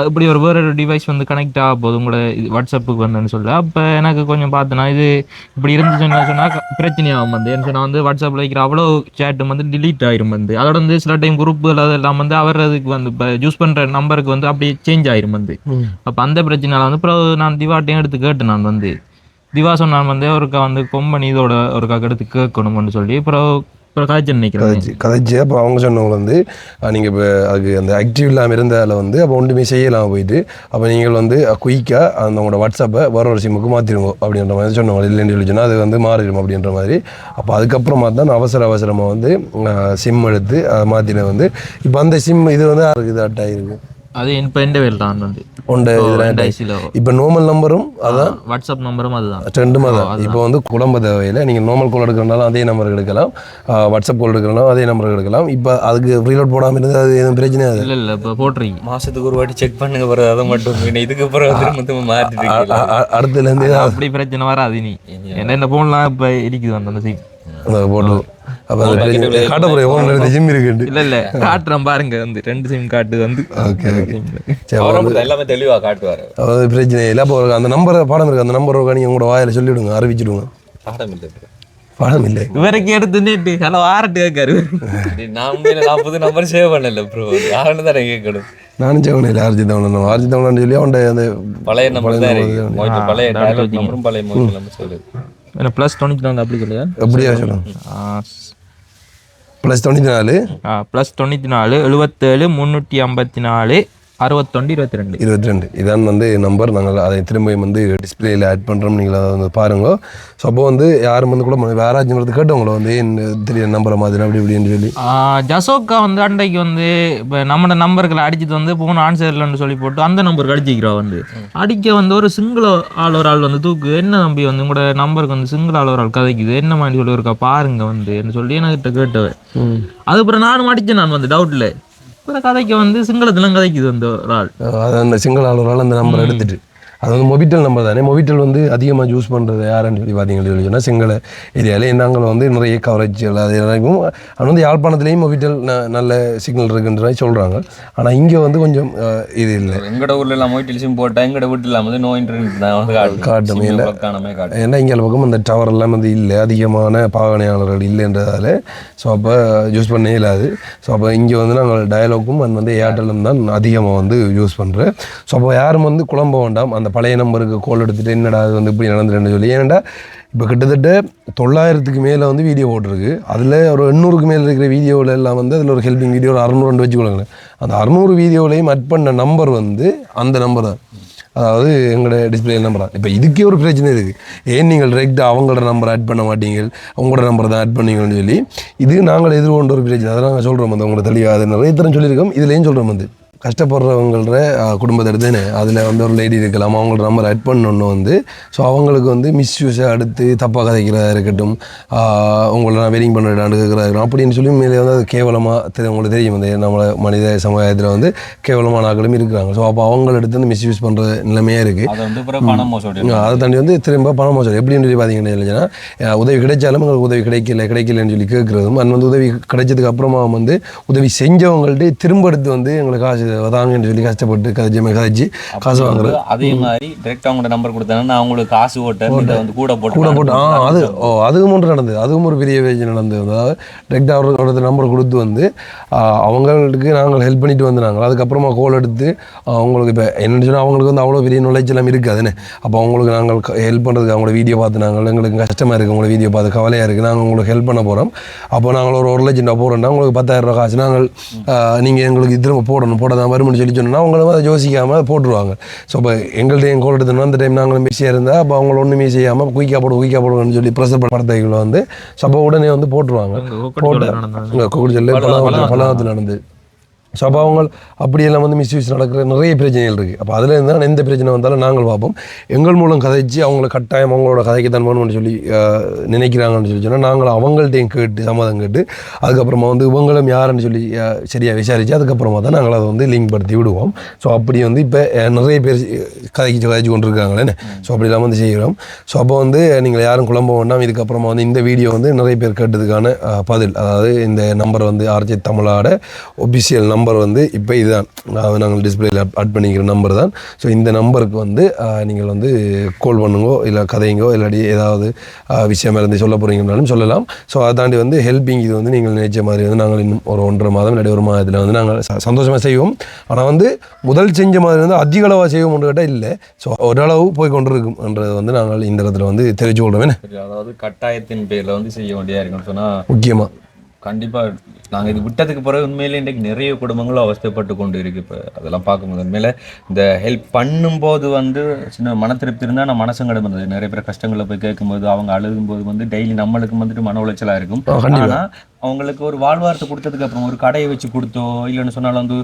இப்படி வேறு டிவைஸ் வந்து கனெக்ட் ஆக போகுது உங்களோட வாட்ஸ்அப்புக்கு வந்தேன்னு சொல்ல. அப்போ எனக்கு கொஞ்சம் பார்த்தேன்னா இது இப்படி இருந்துச்சுன்னு சொன்னால் பிரச்சனையாகும் வந்து. என்ன சொன்னால் வந்து வாட்ஸ்அப்பில் வைக்கிற அவ்வளோ சேட்டும் வந்து டிலீட் ஆயிரும் வந்து. அதோட வந்து சில டைம் குரூப்புகள் அதெல்லாம் வந்து அவரதுக்கு வந்து இப்போ யூஸ் பண்ணுற நம்பருக்கு வந்து அப்படியே சேஞ்ச் ஆயிரும் வந்து. அப்போ அந்த பிரச்சனையால் வந்து அப்புறம் நான் திவாட்டையும் எடுத்து கேட்டேன். நான் வந்து திவா சொன்னான் வந்து ஒருக்கா வந்து கொம்பனி இதோட ஒருக்கா எடுத்து கேட்கணும்னு சொல்லி. அப்புறம் இப்போ காய்ச்சி நினைக்கிறேன் கதைச்சு அப்போ அவங்க சொன்னவங்க வந்து நீங்கள் இப்போ அதுக்கு அந்த ஆக்டிவ் இல்லாமல் இருந்ததில் வந்து அப்போ ஒன்றுமே செய்யலாம் போயிட்டு அப்போ நீங்கள் வந்து குயிக்காக அந்த உங்களோட வாட்ஸ்அப்பை வர ஒரு சிம்முக்கு மாற்றிடுங்க அப்படின்ற மாதிரி சொன்னவங்க. இல்லைன்னு சொல்லி சொன்னால் அது வந்து மாறிடும் அப்படின்ற மாதிரி. அப்போ அதுக்கப்புறமா தான் அவசரமாக வந்து சிம் எடுத்து அதை மாற்றின வந்து இப்போ அந்த சிம் இது வந்து யாருக்கு இது அட்டாயிருக்கு அது இப்போ எந்த வேலை தான் வந்து இப்போ நார்மல் நம்பரும் அதான் வாட்ஸ்அப் நம்பரும் அதுதான் ரெண்டுமே தான். இப்போ வந்து குடும்ப தேவையில் நீங்கள் நார்மல் கால் எடுக்கிறனாலும் அதே நம்பர் எடுக்கலாம், வாட்ஸ்அப் கால் எடுக்கிறனாலும் அதே நம்பர் எடுக்கலாம். இப்போ அதுக்கு ரீலோட் போடாமல் இருந்தால் அது எதுவும் பிரச்சனை அது இல்லை இப்போ போட்டுறீங்க மாதத்துக்கு ஒரு வாட்டி செக் பண்ணுங்க பிறகு அதை மட்டும் இதுக்கு பிறகு மாற்றிட்டு அடுத்துலேருந்து அப்படி பிரச்சனை வராது. நீ என்ன இந்த ஃபோன்லாம் இப்போ இருக்குது அந்த சிம் போட்டு அப்போ காட்ட ஜிம் இருக்கு இல்லை காட்டுறேன் பாருங்க வந்து 2 சிம் காட்டு வந்து எல்லாமே தெளிவாக காட்டுவார். அதாவது பிரச்சனை இல்லை. அப்போ அந்த நம்பரை பாடம் இருக்குது, அந்த நம்பரை நீங்கள் உங்களோட வாயில் சொல்லிவிடுங்க, அறிவிச்சிடுங்க. பாடம் இல்லை இவருக்கு எடுத்து நேட்டு ஹலோ ஆரட்டு கேட்காரு. நான் 40 நம்பர் சேவ் பண்ணல ப்ரோ, யாருன்னு தானே கேட்கணும். நானும் சேவ் பண்ணல. ஆர்ஜி சொல்லி அவன் அந்த பழைய நம்பர் தான் இருக்கு, பழைய நம்பரும் பழைய மொபைல் நம்பர் சொல்லுது. என்ன ப்ளஸ் 94 அப்படி சொல்லுங்க. எப்படியா சொல்லுங்க +94 +94 77 354 61 22 இதான் வந்து நம்பர். நாங்கள் அதை திரும்ப வந்து டிஸ்பிளேயில் ஆட் பண்ணுறோம், நீங்கள் அதை வந்து பாருங்க. ஸோ அப்போ வந்து யாரும் வந்து கூட வேறாச்சும் வந்து கேட்டவங்கள வந்து தெரியல நம்பரை மாதிரி அப்படி இப்படின்னு சொல்லி ஜசோக்கா வந்து அன்றைக்கு வந்து இப்போ நம்ம நம்பர்களை அடிச்சுட்டு வந்து போன ஆன்சர்லன்னு சொல்லி போட்டு அந்த நம்பருக்கு அடிச்சிக்கிறா வந்து அடிக்க வந்து ஒரு சிங்கிள் ஒரு ஆள் வந்து தூக்கு என்ன நம்பி வந்து உங்களோட நம்பருக்கு வந்து சிங்கிள் ஒரு ஆள் கதைக்குது என்ன மாதிரி சொல்லி இருக்கா பாருங்க வந்து என்ன சொல்லி என்கிட்ட கேட்டவன். அதுக்கப்புறம் நானும் அடித்தேன். நான் வந்து டவுட்டில் கதைக்கு வந்து சிங்களத்திலாம் கதைக்குது அந்த ஒரு ஆள். அந்த சிங்கள ஆள் ஒரு ஆள் அந்த நம்பர் எடுத்துட்டு அது வந்து மொபிட்டல் நம்பர் தானே. மொபிட்டல் வந்து அதிகமாக யூஸ் பண்ணுறது யாருன்னு சொல்லி பார்த்தீங்கன்னு சொன்னால் சிங்கள ஏரியாவில் நாங்கள் வந்து நிறைய கவரேஜ் அது இருக்கும். அது வந்து யாழ்ப்பாணத்துலேயும் மொபிட்டல் நல்ல சிக்னல் இருக்குன்ற சொல்கிறாங்க. ஆனால் இங்கே வந்து கொஞ்சம் இது இல்லை. எங்களோட ஊரில் எல்லாம் மொபிட்டல் சிம் போட்டால் எங்களோட வீட்டில் இல்லாமல் வந்து நோ இன்டர்நெட் தான் காட்டும். ஏன்னா இங்கே பக்கம் அந்த டவர் எல்லாம் வந்து இல்லை, அதிகமான பாவனையாளர்கள் இல்லைன்றதால ஸோ அப்போ யூஸ் பண்ணே இல்லாது. ஸோ அப்போ இங்கே வந்து நாங்கள் டயலாக்கும் வந்து ஏர்டெல்லும் தான் அதிகமாக வந்து யூஸ் பண்ணுறேன். ஸோ அப்போ யாரும் வந்து குழம்ப வேண்டாம், அந்த பழைய நம்பருக்கு கால் எடுத்துகிட்டு என்னடா அது வந்து இப்படி நடந்துருன்னு சொல்லி. ஏன்னாடா இப்போ கிட்டத்தட்ட 900க்கு மேலே வந்து வீடியோ போட்டிருக்கு. அதில் ஒரு 800க்கு மேலே இருக்கிற வீடியோவில் எல்லாம் வந்து அதில் ஒரு ஹெல்பிங் வீடியோ ஒரு 600 வச்சுக்கொள்ளுங்களேன். அந்த 600 வீடியோவிலையும் அட் பண்ண நம்பர் வந்து அந்த நம்பர் தான், அதாவது எங்களோட டிஸ்பிளே நம்பர் தான். இப்போ இதுக்கே ஒரு பிரச்சனை இருக்குது. ஏன் நீங்கள் டிரெக்டாக அவங்களோட நம்பரை ஆட் பண்ண மாட்டீங்க, உங்களோட நம்பர் தான் ஆட் பண்ணீங்கன்னு சொல்லி இது நாங்கள் எதிர்கொண்ட ஒரு பிரச்சனை. அதை நாங்கள் சொல்கிறோம் வந்து உங்களை தெளிவாக நிறைய தரம் சொல்லியிருக்கோம். இதுலேயும் சொல்கிறோம் வந்து கஷ்டப்படுறவங்கள குடும்பத்தை எடுத்துன்னு அதில் வந்து ஒரு லேடி இருக்கலாம், அவங்களோட நம்பர் ஆட் பண்ணணுன்னு வந்து ஸோ அவங்களுக்கு வந்து மிஸ்யூஸை அடுத்து தப்பாக கதைக்கிறதா இருக்கட்டும், உங்களை நான் வெயிட்டிங் பண்ணுறேன் கேட்குறா அப்படின்னு சொல்லி மேலே வந்து அது கேவலமாக உங்களுக்கு தெரியும் வந்து நம்மளை மனித சமுதாயத்தில் வந்து கேவலமான ஆட்களும் இருக்கிறாங்க. ஸோ அப்போ அவங்கள எடுத்து வந்து மிஸ்யூஸ் பண்ணுற நிலைமையாக இருக்குது. அதை தாண்டி வந்து திரும்ப பணம் மோசடி எப்படின்னு சொல்லி பார்த்தீங்கன்னா இல்லைன்னா உதவி கிடைச்சாலும் உங்களுக்கு உதவி கிடைக்கலன்னு சொல்லி கேட்குறதும் அண்ட் வந்து உதவி கிடைச்சதுக்கு அப்புறமா வந்து உதவி செஞ்சவங்கள்ட்ட திரும்ப எடுத்து வந்து எங்களுக்கு காசு வதாங்கன்னு சொல்லி கஷ்டப்பட்டு கதைச்சு காசு வாங்குறது. அதே மாதிரி டைரக்டா அவங்களோட நம்பர் கொடுத்தாங்கன்னா அவங்களுக்கு காசு வந்து கூட போட்டு அதுவும் ஒன்று நடந்தது. அதுவும் ஒரு பெரிய வேஜ் நடந்தது. அதாவது டைரக்டாக அவரோட நம்பர் கொடுத்து வந்து அவங்களுக்கு நாங்கள் ஹெல்ப் பண்ணிட்டு வந்து நாங்கள் அதுக்கப்புறமா கோல் எடுத்து அவங்களுக்கு இப்போ என்னென்னு சொன்னால் அவங்களுக்கு வந்து அவ்வளோ பெரிய நாலேஜ் எல்லாம் இருக்காதுன்னு. அப்போ அவங்களுக்கு நாங்கள் ஹெல்ப் பண்ணுறதுக்கு அவங்களோட வீடியோ பார்த்து நாங்கள் எங்களுக்கு கஷ்டமாக இருக்குது, உங்களோட வீடியோ பார்த்து கவலையாக இருக்குது, நாங்கள் உங்களுக்கு ஹெல்ப் பண்ண போகிறோம். அப்போ நாங்கள் ஒரு 1 லட்சம் ரூபா போடுறோம்னா உங்களுக்கு 10,000 ரூபா காசு நாங்கள் நீங்கள் எங்களுக்கு திரும்ப போட தான் வரும்னு சொல்லி சொன்னால் அவங்களும் அதை யோசிக்காமல் போட்டுருவாங்க. ஸோ இப்போ எங்கள்கிட்ட கோல் எடுத்தோம்னா அந்த டைம் நாங்களும் பிஸியாக இருந்தால் அப்போ அவங்கள ஒன்றுமே செய்யாமல் குயிக்காக போடுவோம்னு சொல்லி ப்ரெஷர் படத்தைகளை வந்து ஸோ அப்போ உடனே வந்து போட்டுருவாங்க. பலத்தில் நடந்து ஸோ அப்போ அவங்க அப்படியெல்லாம் வந்து மிஸ்யூஸ் நடக்கிற நிறைய பிரச்சனைகள் இருக்குது. அப்போ அதில் இருந்தால் எந்த பிரச்சனை வந்தாலும் நாங்கள் பார்ப்போம். எங்கள் மூலம் கதைச்சு அவங்கள கட்டாயம் அவங்களோட கதைக்கு தான் வேணும்னு சொல்லி நினைக்கிறாங்கன்னு சொல்லி சொன்னால் நாங்கள் அவங்கள்ட்டையும் கேட்டு சம்மதம் கேட்டு அதுக்கப்புறமா வந்து இவங்களும் யாருன்னு சொல்லி சரியாக விசாரித்து அதுக்கப்புறமா தான் நாங்கள் அதை வந்து லிங்க் படுத்தி விடுவோம். ஸோ அப்படி வந்து இப்போ நிறைய பேர் கதைச்சு கொண்டிருக்காங்களேன்னு ஸோ அப்படிலாம் வந்து செய்கிறோம். ஸோ அப்போ வந்து நீங்கள் யாரும் குழம்ப வேண்டாம். இதுக்கப்புறமா வந்து இந்த வீடியோ வந்து நிறைய பேர் கேட்டதுக்கான பதில், அதாவது இந்த நம்பர் வந்து ஆர்ஜே தமிழோட ஒபிஷியல் நம்பர் வந்து இப்போ இதுதான் நாங்கள் டிஸ்பிளேயில் ஆட் பண்ணிக்கிற நம்பர் தான். ஸோ இந்த நம்பருக்கு வந்து நீங்கள் வந்து கால் பண்ணுங்கோ இல்லை கதைங்கோ இல்லாட்டி ஏதாவது விஷயம் இருந்து சொல்ல போகிறீங்கன்னாலும் சொல்லலாம். ஸோ அதை தாண்டி வந்து ஹெல்பிங் இது வந்து நீங்கள் நினைச்ச மாதிரி வந்து நாங்கள் இன்னும் ஒரு 1.5 மாதம் இல்லாட்டி 1 மாதத்தில் வந்து நாங்கள் சந்தோஷமாக செய்வோம். ஆனால் வந்து முதல் செஞ்ச மாதிரி வந்து அதிக அளவாக செய்வோம் கேட்டால் இல்லை. ஸோ ஓரளவு போய் கொண்டு இருக்கும்ன்றது வந்து நாங்கள் இந்த இடத்துல வந்து தெரிவிச்சு கொள்றோமே. அதாவது கட்டாயத்தின் பேரில் வந்து செய்ய வேண்டியதாக இருக்குன்னு சொன்னால் முக்கியமாக கண்டிப்பாக நாங்கள் இது விட்டதுக்கு பிறகு உண்மையிலே இன்றைக்கு நிறைய குடும்பங்களும் அவஸ்தைப்பட்டு கொண்டு இருக்கு. இப்போ அதெல்லாம் பார்க்கும்போது உண்மையில இந்த ஹெல்ப் பண்ணும்போது வந்து சின்ன மன திருப்தி இருந்தால் நான் மனசங்கடம் இருந்தது. நிறைய பேர் கஷ்டங்களை போய் கேட்கும்போது அவங்க அழுகும்போது வந்து டெய்லி நம்மளுக்கு வந்துட்டு மன உளைச்சலாக இருக்கும். ஆனால் அவங்களுக்கு ஒரு வாழ்வாரத்தை கொடுத்ததுக்கு அப்புறம் ஒரு கடையை வச்சு கொடுத்தோ இல்லைன்னு சொன்னாலும் வந்து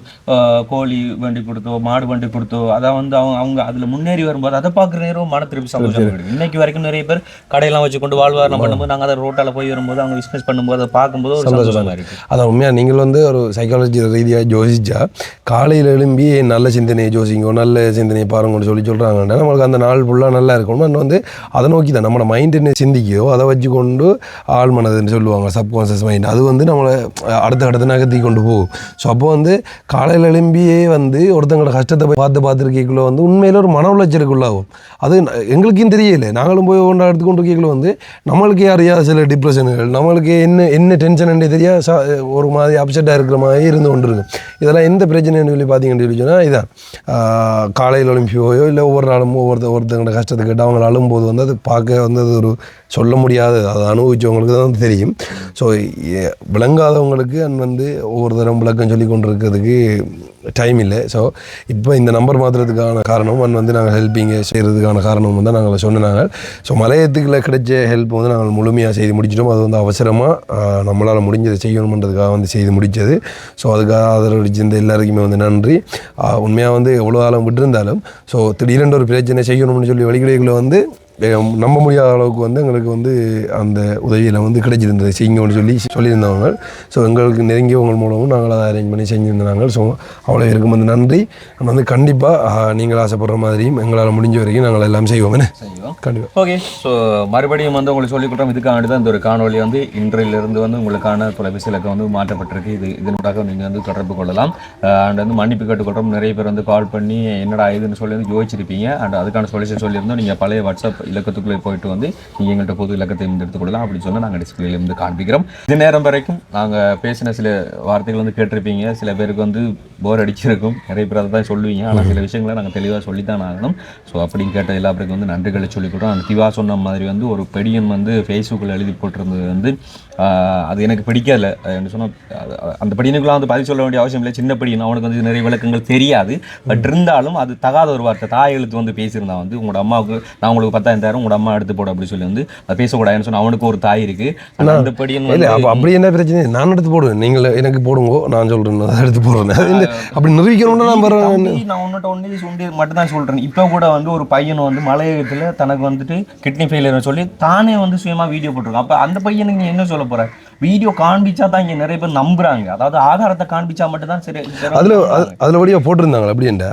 கோழி வண்டி கொடுத்தோ மாடு வண்டி கொடுத்தோ அதை வந்து அவங்க அதில் முன்னேறி வரும்போது அதை பார்க்குற நேரம் மன திருப்தி சந்தோஷம் கிடைக்கும். இன்னைக்கு வரைக்கும் நிறைய பேர் கடையெல்லாம் வச்சு கொண்டு வாழ்வாரம் பண்ணும்போது நாங்கள் அதை ரோட்டால் போய் வரும்போது அவங்க பிஸ்னஸ் பண்ணும்போது அதை பார்க்கும்போது ஒரு சந்தோஷமாக இருக்குது. அதான் உண்மையாக நீங்கள் வந்து ஒரு சைக்காலஜி ரீதியாக யோசிச்சா காலையில் எழும்பி நல்ல சிந்தனையை யோசிங்கோ நல்ல சிந்தனையை பாருங்கன்னு சொல்கிறாங்கன்னா நம்மளுக்கு அந்த நாள் ஃபுல்லாக நல்லா இருக்கணும். வந்து அதை நோக்கி தான் நம்மளோட மைண்டுன்னு சிந்திக்கோ அதை வச்சு கொண்டு ஆள் மனதுன்னு சொல்லுவாங்க சப்கான்ஷியஸ் மைண்ட். அது வந்து நம்மளை அடுத்த நகர்த்தி கொண்டு போகும். ஸோ அப்போ வந்து காலையில் எழும்பியே வந்து ஒருத்தங்களோட கஷ்டத்தை போய் பார்த்துருக்கீங்களோ வந்து உண்மையில ஒரு மன உளைச்சலுக்குள்ளாகும். அது எங்களுக்கும் தெரியலை. நாங்களும் போய் ஒன்றா எடுத்துக்கொண்டு இருக்கீங்களோ வந்து நம்மளுக்கு அறியாத சில டிப்ரெஷன்கள் நம்மளுக்கு என்ன டென்ஷன் தெரியாது ஒரு மாதிரி அப்செட்டாக இருக்கிற மாதிரி இருந்து கொண்டு இருக்கும். இதெல்லாம் எந்த பிரச்சனைன்னு சொல்லி பார்த்தீங்கன்னு சொன்னால் இதான் காலையில் எழும்பியோயோ இல்லை ஒவ்வொரு நாளும் ஒருத்தங்களோட கஷ்டத்தை கேட்டு அவங்க அழும்போது வந்து அது பார்க்க வந்து அது ஒரு சொல்ல முடியாது. அதை அனுபவிச்சவங்களுக்கு தான் தெரியும். ஸோ விளங்காதவங்களுக்கு வந்து ஒவ்வொரு தரம் விளக்கம் சொல்லி கொண்டு இருக்கிறதுக்கு டைம் இல்லை. ஸோ இப்போ இந்த நம்பர் மாற்றுறதுக்கான காரணம் வந்து நாங்கள் ஹெல்ப்பிங்கை செய்கிறதுக்கான காரணம் வந்து நாங்கள் சொன்னாங்க. ஸோ மலையத்துக்குள்ள கிடைச்ச ஹெல்ப் வந்து நாங்கள் முழுமையாக செய்து முடிச்சிட்டோம். அது வந்து அவசரமாக நம்மளால் முடிஞ்சதை செய்யணுன்றதுக்காக வந்து செய்து முடித்தது. ஸோ அதுக்காக ஆதரவளிச்சிருந்த எல்லாருக்குமே வந்து நன்றி. உண்மையாக வந்து எவ்வளோ காலம் விட்டுருந்தாலும் ஸோ திடீரென்று ஒரு பிரச்சனை செய்யணும்னு சொல்லி வழிகிடைகளை வந்து நம்ப முடியாத அளவுக்கு வந்து எங்களுக்கு வந்து அந்த உதவியில் வந்து கிடைச்சிருந்தது செய்யுங்கன்னு சொல்லியிருந்தவங்க. ஸோ எங்களுக்கு நெருங்கியவங்க மூலமும் நாங்கள் அதை அரேஞ்ச் பண்ணி செஞ்சுருந்தாங்க. ஸோ அவ்வளோ இருக்கும் வந்து நன்றி. ஆனால் வந்து கண்டிப்பாக நீங்கள் ஆசைப்படுற மாதிரியும் எங்களால் முடிஞ்ச வரைக்கும் நாங்கள் எல்லாம் செய்வோம் கண்டிப்பாக. ஓகே. ஸோ மறுபடியும் வந்து உங்களுக்கு சொல்லிக் கொடுத்தோம். இதுக்காண்டி தான் இந்த ஒரு காணொலி வந்து இன்றையிலிருந்து வந்து உங்களுக்கான தொலைபேசி இலக்கம் வந்து மாற்றப்பட்டிருக்கு. இதனூடாக நீங்கள் வந்து தொடர்பு கொள்ளலாம். அண்ட் வந்து மன்னிப்பு கேட்டுக்கொள்கிறோம். நிறைய பேர் வந்து கால் பண்ணி என்னடா இதுன்னு சொல்லி வந்து யோசிச்சிருப்பீங்க. அண்ட் அதுக்கான சொல்யூஷன் சொல்லியிருந்தோம். நீங்கள் பழைய வாட்ஸ்அப் இலக்கத்துக்குள்ளே போயிட்டு வந்து நீங்கள் எங்கள்கிட்ட பொது இலக்கத்தை எடுத்துக்கொள்ளலாம் அப்படின்னு சொன்னால் நாங்கள் டிஸ்பிளேல இருந்து காண்பிக்கிறோம். இது நேரம் வரைக்கும் நாங்கள் பேசின சில வார்த்தைகள் வந்து கேட்டிருப்பீங்க. சில பேருக்கு வந்து போர் அடிச்சிருக்கும். நிறைய பேர் அதை தான் சொல்லுவீங்க. ஆனால் சில விஷயங்களை நாங்கள் தெளிவாக சொல்லித்தான் ஆகணும். ஸோ அப்படின்னு கேட்ட எல்லா பேருக்கும் வந்து நன்றிகளை சொல்லிக் கொடுத்தோம். அந்த திவா சொன்ன மாதிரி வந்து ஒரு பெடியன் வந்து ஃபேஸ்புக்கில் எழுதி போட்டிருந்தது வந்து அது எனக்கு பிடிக்கல. என்ன சொன்னால் அந்த படியனுக்குலாம் வந்து பதில் சொல்ல வேண்டிய அவசியம் இல்லை. சின்ன படியன் அவனுக்கு வந்து நிறைய விளக்கங்கள் தெரியாது. பட் இருந்தாலும் அது தகாத ஒரு வார்த்தை. தாய் எழுத்து வந்து பேசியிருந்தான் வந்து உங்களோட அம்மாவுக்கு நான் உங்களுக்கு 10,000 உங்களோட அம்மா எடுத்து போட அப்படி சொல்லி வந்து அது பேசக்கூடாதுன்னு சொன்னால் அவனுக்கு ஒரு தாய் இருக்கு. அந்த படியன் இல்லை அப்படி என்ன பிரச்சனை நான் எடுத்து போடுவேன். நீங்கள் எனக்கு போடுங்க நான் சொல்கிறேன் அதை எடுத்து போடுறேன் அப்படி நிரூபிக்கணும்னு நான் பரவாயில்ல. நான் உன்னிட்ட ஒன்றே சொல்லி மட்டும் தான் சொல்கிறேன். இப்போ கூட வந்து ஒரு பையன் வந்து மலையகத்தில் தனக்கு வந்துட்டு கிட்னி ஃபெயிலியர் சொல்லி தானே வந்து சுயமாக வீடியோ போட்டிருக்கான். அப்போ அந்த பையனுக்கு நீ என்ன சொல்ல போற? வீடியோ காண்பிச்சா தான் இங்கே நிறைய பேர் நம்புறாங்க. அதாவது ஆதாரத்தை காண்பிச்சா மட்டும் தான் சரி. அதில் வழியாக போட்டிருந்தாங்க அப்படின்டா.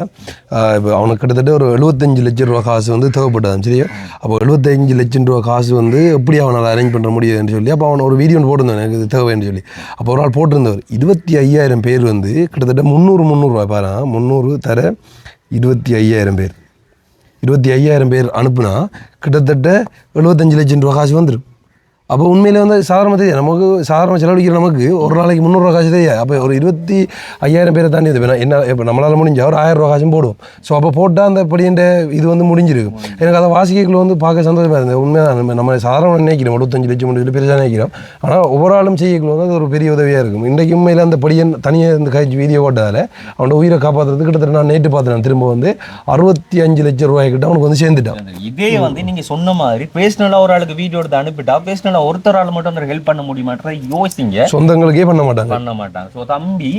இப்போ அவனுக்கு கிட்டத்தட்ட ஒரு 75 லட்சம் ரூபா காசு வந்து தேவைப்பட்டது. சரியா? அப்போ 75 லட்சம் ரூபா காசு வந்து எப்படி அவனால் அரேஞ்ச் பண்ண முடியுதுன்னு சொல்லி அப்போ அவனை ஒரு வீடியோ போட்டிருந்தான் எனக்கு இது தேவைன்னு சொல்லி. அப்போ ஒரு ஆள் போட்டிருந்தவர் 25,000 பேர் வந்து கிட்டத்தட்ட 300 பாரு 300 தர 25,000 பேர் 25,000 பேர் அனுப்புனா கிட்டத்தட்ட 75 லட்சம் ரூபா காசு வந்துடும். அப்போ உண்மையிலே வந்து சாதாரணமாக தெரியாது. நமக்கு சாதாரண செலவழிக்கிற நமக்கு ஒரு நாளைக்கு 300 ரூபா காசு தெரியாது. அப்போ ஒரு 25,000 பேரை தாண்டி என்ன இப்போ நம்மளால் முடிஞ்சால் ஒரு 1000 ரூபா காசும் போடுவோம். ஸோ அப்போ போட்டால் அந்த படின்ற இது வந்து முடிஞ்சிருக்கும். எனக்கு அதை வாசிக்கைகளை வந்து பார்க்க சந்தோஷமாக இருந்தது. உண்மையாக நம்ம சாதாரண நினைக்கிறோம் 25 லட்சம் சொல்லி பெருசாக நினைக்கிறோம். ஆனால் ஒவ்வொரு ஆளும் செய்யக்குள்ள வந்து அது ஒரு பெரிய உதவியாக இருக்கும். இன்றைக்கு உண்மையில் அந்த படியன் தனியாக இந்த கழிச்சு வீடியோ போட்டதால் அவனோட உயிரை காப்பாற்றுறது கிட்டத்தட்ட நான் நேற்று பார்த்தேன். திரும்ப வந்து 65 லட்சம் ரூபாய்க்கிட்ட அவனுக்கு வந்து சேர்ந்துட்டான். இதே வந்து நீங்கள் சொன்ன மாதிரி பேசினால ஒரு ஆளுக்கு வீடியோ எடுத்து அனுப்பிட்டா பேசினால ஒருத்தரால் மட்டும் அந்த ஹெல்ப் பண்ண முடியுமான்ற யோசிங்க. சொந்தங்களுக்கே பண்ண மாட்டாங்க. ஸோ தம்பி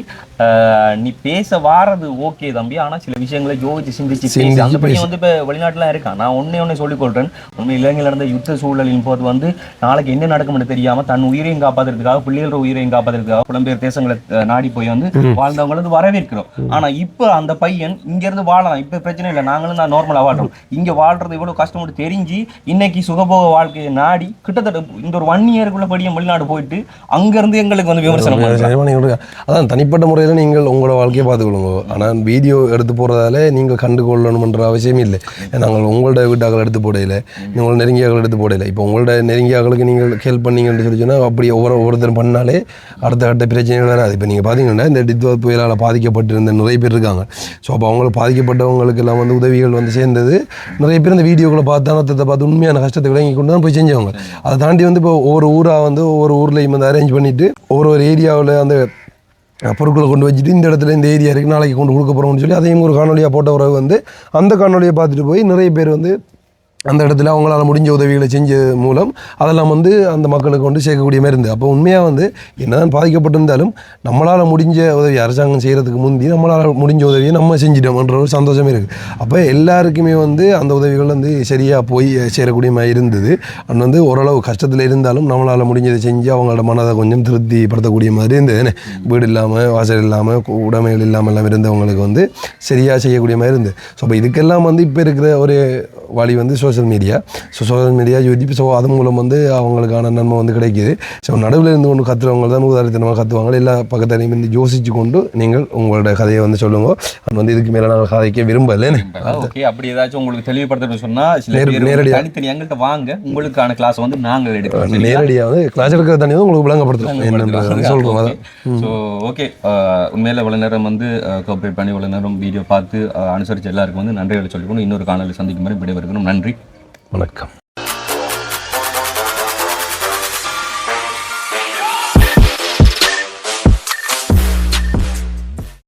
நீ பேச வாரது ஓகே தம்பி. ஆனால் சில விஷயங்களை யோசிச்சு சிந்திச்சு அந்த பையன் வந்து இப்போ வெளிநாட்டுலாம் இருக்கான். நான் ஒன்னே சொல்லிக் கொள்றேன். உண்மை இலங்கையில் நடந்த யுத்த சூழலின் போது வந்து நாளைக்கு என்ன நடக்கும்னு தெரியாம தன் உயிரையும் காப்பாற்றுறதுக்காக பிள்ளைகளோட உயிரையும் காப்பாற்றுறதுக்காக புலம்பெயர் தேசங்களை நாடி போய் வந்து வாழ்ந்தவங்க வந்து வரவேற்கிறோம். ஆனா இப்ப அந்த பையன் இங்க இருந்து வாழலாம். இப்ப பிரச்சனை இல்லை. நாங்களும் தான் நார்மலா வாழ்றோம். இங்க வாழ்றது இவ்வளவு கஷ்டப்பட்டு தெரிஞ்சு இன்னைக்கு சுகபோக வாழ்க்கையை நாடி கிட்டத்தட்ட இந்த ஒரு 1 இயருக்குள்ள படியும் வெளிநாடு போயிட்டு அங்கிருந்து எங்களுக்கு வந்து விமர்சனம் அதான் தனிப்பட்ட முறையில் நீங்கள் உங்களோட வாழ்க்கையை பார்த்துக்கொள்ளுங்க. ஆனால் வீடியோ எடுத்து போகிறதால நீங்கள் கண்டுகொள்ளணுன்ற அவசியம் இல்லை. நாங்கள் உங்களோட வீட்டாக்கள் எடுத்து போடையில நீங்கள் நெருங்கியாக்கள் எடுத்து போடையில இப்போ உங்களோட நெருங்கியாக்களுக்கு நீங்கள் ஹெல்ப் பண்ணீங்கன்னு சொல்லி சொன்னால் அப்படி ஒவ்வொருத்தரும் பண்ணாலே அடுத்த கட்ட பிரச்சனைகள் வராது. இப்போ நீங்கள் பார்த்தீங்கன்னா இந்த டித்வா புயலால் பாதிக்கப்பட்டிருந்த நிறைய பேர் இருக்காங்க. ஸோ அப்போ அவங்களுக்கு பாதிக்கப்பட்டவங்களுக்கு எல்லாம் வந்து உதவிகள் வந்து சேர்ந்தது. நிறைய பேர் இந்த வீடியோக்களை பார்த்து அனர்த்தத்தை பார்த்து உண்மையான கஷ்டத்தை விளங்கி கொண்டு தான் போய் செஞ்சவங்க. அதை தாண்டி வந்து வந்து இப்போ ஒவ்வொரு ஊராக வந்து ஒவ்வொரு ஊர்லேயும் வந்து அரேஞ்ச் பண்ணிவிட்டு ஒரு ஏரியாவில் அந்த பொருட்களை கொண்டு வச்சுட்டு இந்த இடத்துல இந்த ஏரியா இருக்குது நாளைக்கு கொண்டு கொடுக்க போகிறோம்னு சொல்லி அதையும் ஒரு காணொலியாக போட்ட உறவு வந்து அந்த காணொலியை பார்த்துட்டு போய் நிறைய பேர் வந்து அந்த இடத்துல அவங்களால முடிஞ்ச உதவிகளை செஞ்ச மூலம் அதெல்லாம் வந்து அந்த மக்களுக்கு கொண்டு சேர்க்கக்கூடிய மாதிரி இருந்தது. அப்போ உண்மையாக வந்து என்னதான் பாதிக்கப்பட்டிருந்தாலும் நம்மளால் முடிஞ்ச உதவி அரசாங்கம் செய்கிறதுக்கு முந்தி நம்மளால் முடிஞ்ச உதவியை நம்ம செஞ்சிட்டோம்ன்ற ஒரு சந்தோஷமே இருக்குது. அப்போ எல்லாருக்குமே வந்து அந்த உதவிகள் வந்து சரியாக போய் சேரக்கூடிய மாதிரி இருந்தது. அது வந்து ஓரளவு கஷ்டத்தில் இருந்தாலும் நம்மளால் முடிஞ்சதை செஞ்சு அவங்களோட மனதை கொஞ்சம் திருப்திப்படுத்தக்கூடிய மாதிரி இருந்தது. வீடு இல்லாமல் வாசல் இல்லாமல் உடைமைகள் இல்லாமல் எல்லாம் இருந்தவங்களுக்கு வந்து சரியாக செய்யக்கூடிய மாதிரி இருந்தது. ஸோ அப்போ இதுக்கெல்லாம் வந்து இப்போ இருக்கிற ஒரு வழி வந்து சோஷியல் மீடியா யூடியூப். ஸோ அது மூலம் வந்து அவங்களுக்கான நன்மை வந்து கிடைக்கிது. ஸோ நடுவில் இருந்து கொண்டு கத்துறவங்க தான் உதாரணத்தனமாக கத்துவாங்க. எல்லா பக்கத்தையும் வந்து யோசிச்சு கொண்டு நீங்கள் உங்களோட கதையை வந்து சொல்லுங்க. அது வந்து இதுக்கு மேலே நாங்கள் கதைக்க விரும்பலை. ஓகே, அப்படி ஏதாச்சும் உங்களுக்கு தெளிவுபடுத்தணும்னு சொன்னால் நேரடியாக தனித்தனி எங்கள்கிட்ட வாங்க, உங்களுக்கான கிளாஸ் வந்து நாங்கள் எடுக்கிறோம். நேரடியாக வந்து கிளாஸ் எடுக்கிற தனி வந்து உங்களுக்கு விளங்கப்படுத்துகிறோம் சொல்கிறோம். அதான். ஸோ ஓகே, உண்மையில் இவ்வளோ நேரம் வந்து கோஆப்ரேட் பண்ணி இவ்வளோ நேரம் வீடியோ பார்த்து அனுசரித்து எல்லாருக்கும் வந்து நன்றிகளை சொல்லிக்கணும். இன்னொரு காணொலி சந்திக்கும் மாதிரி விடைபெறுகிறோம். நன்றி, வணக்கம்.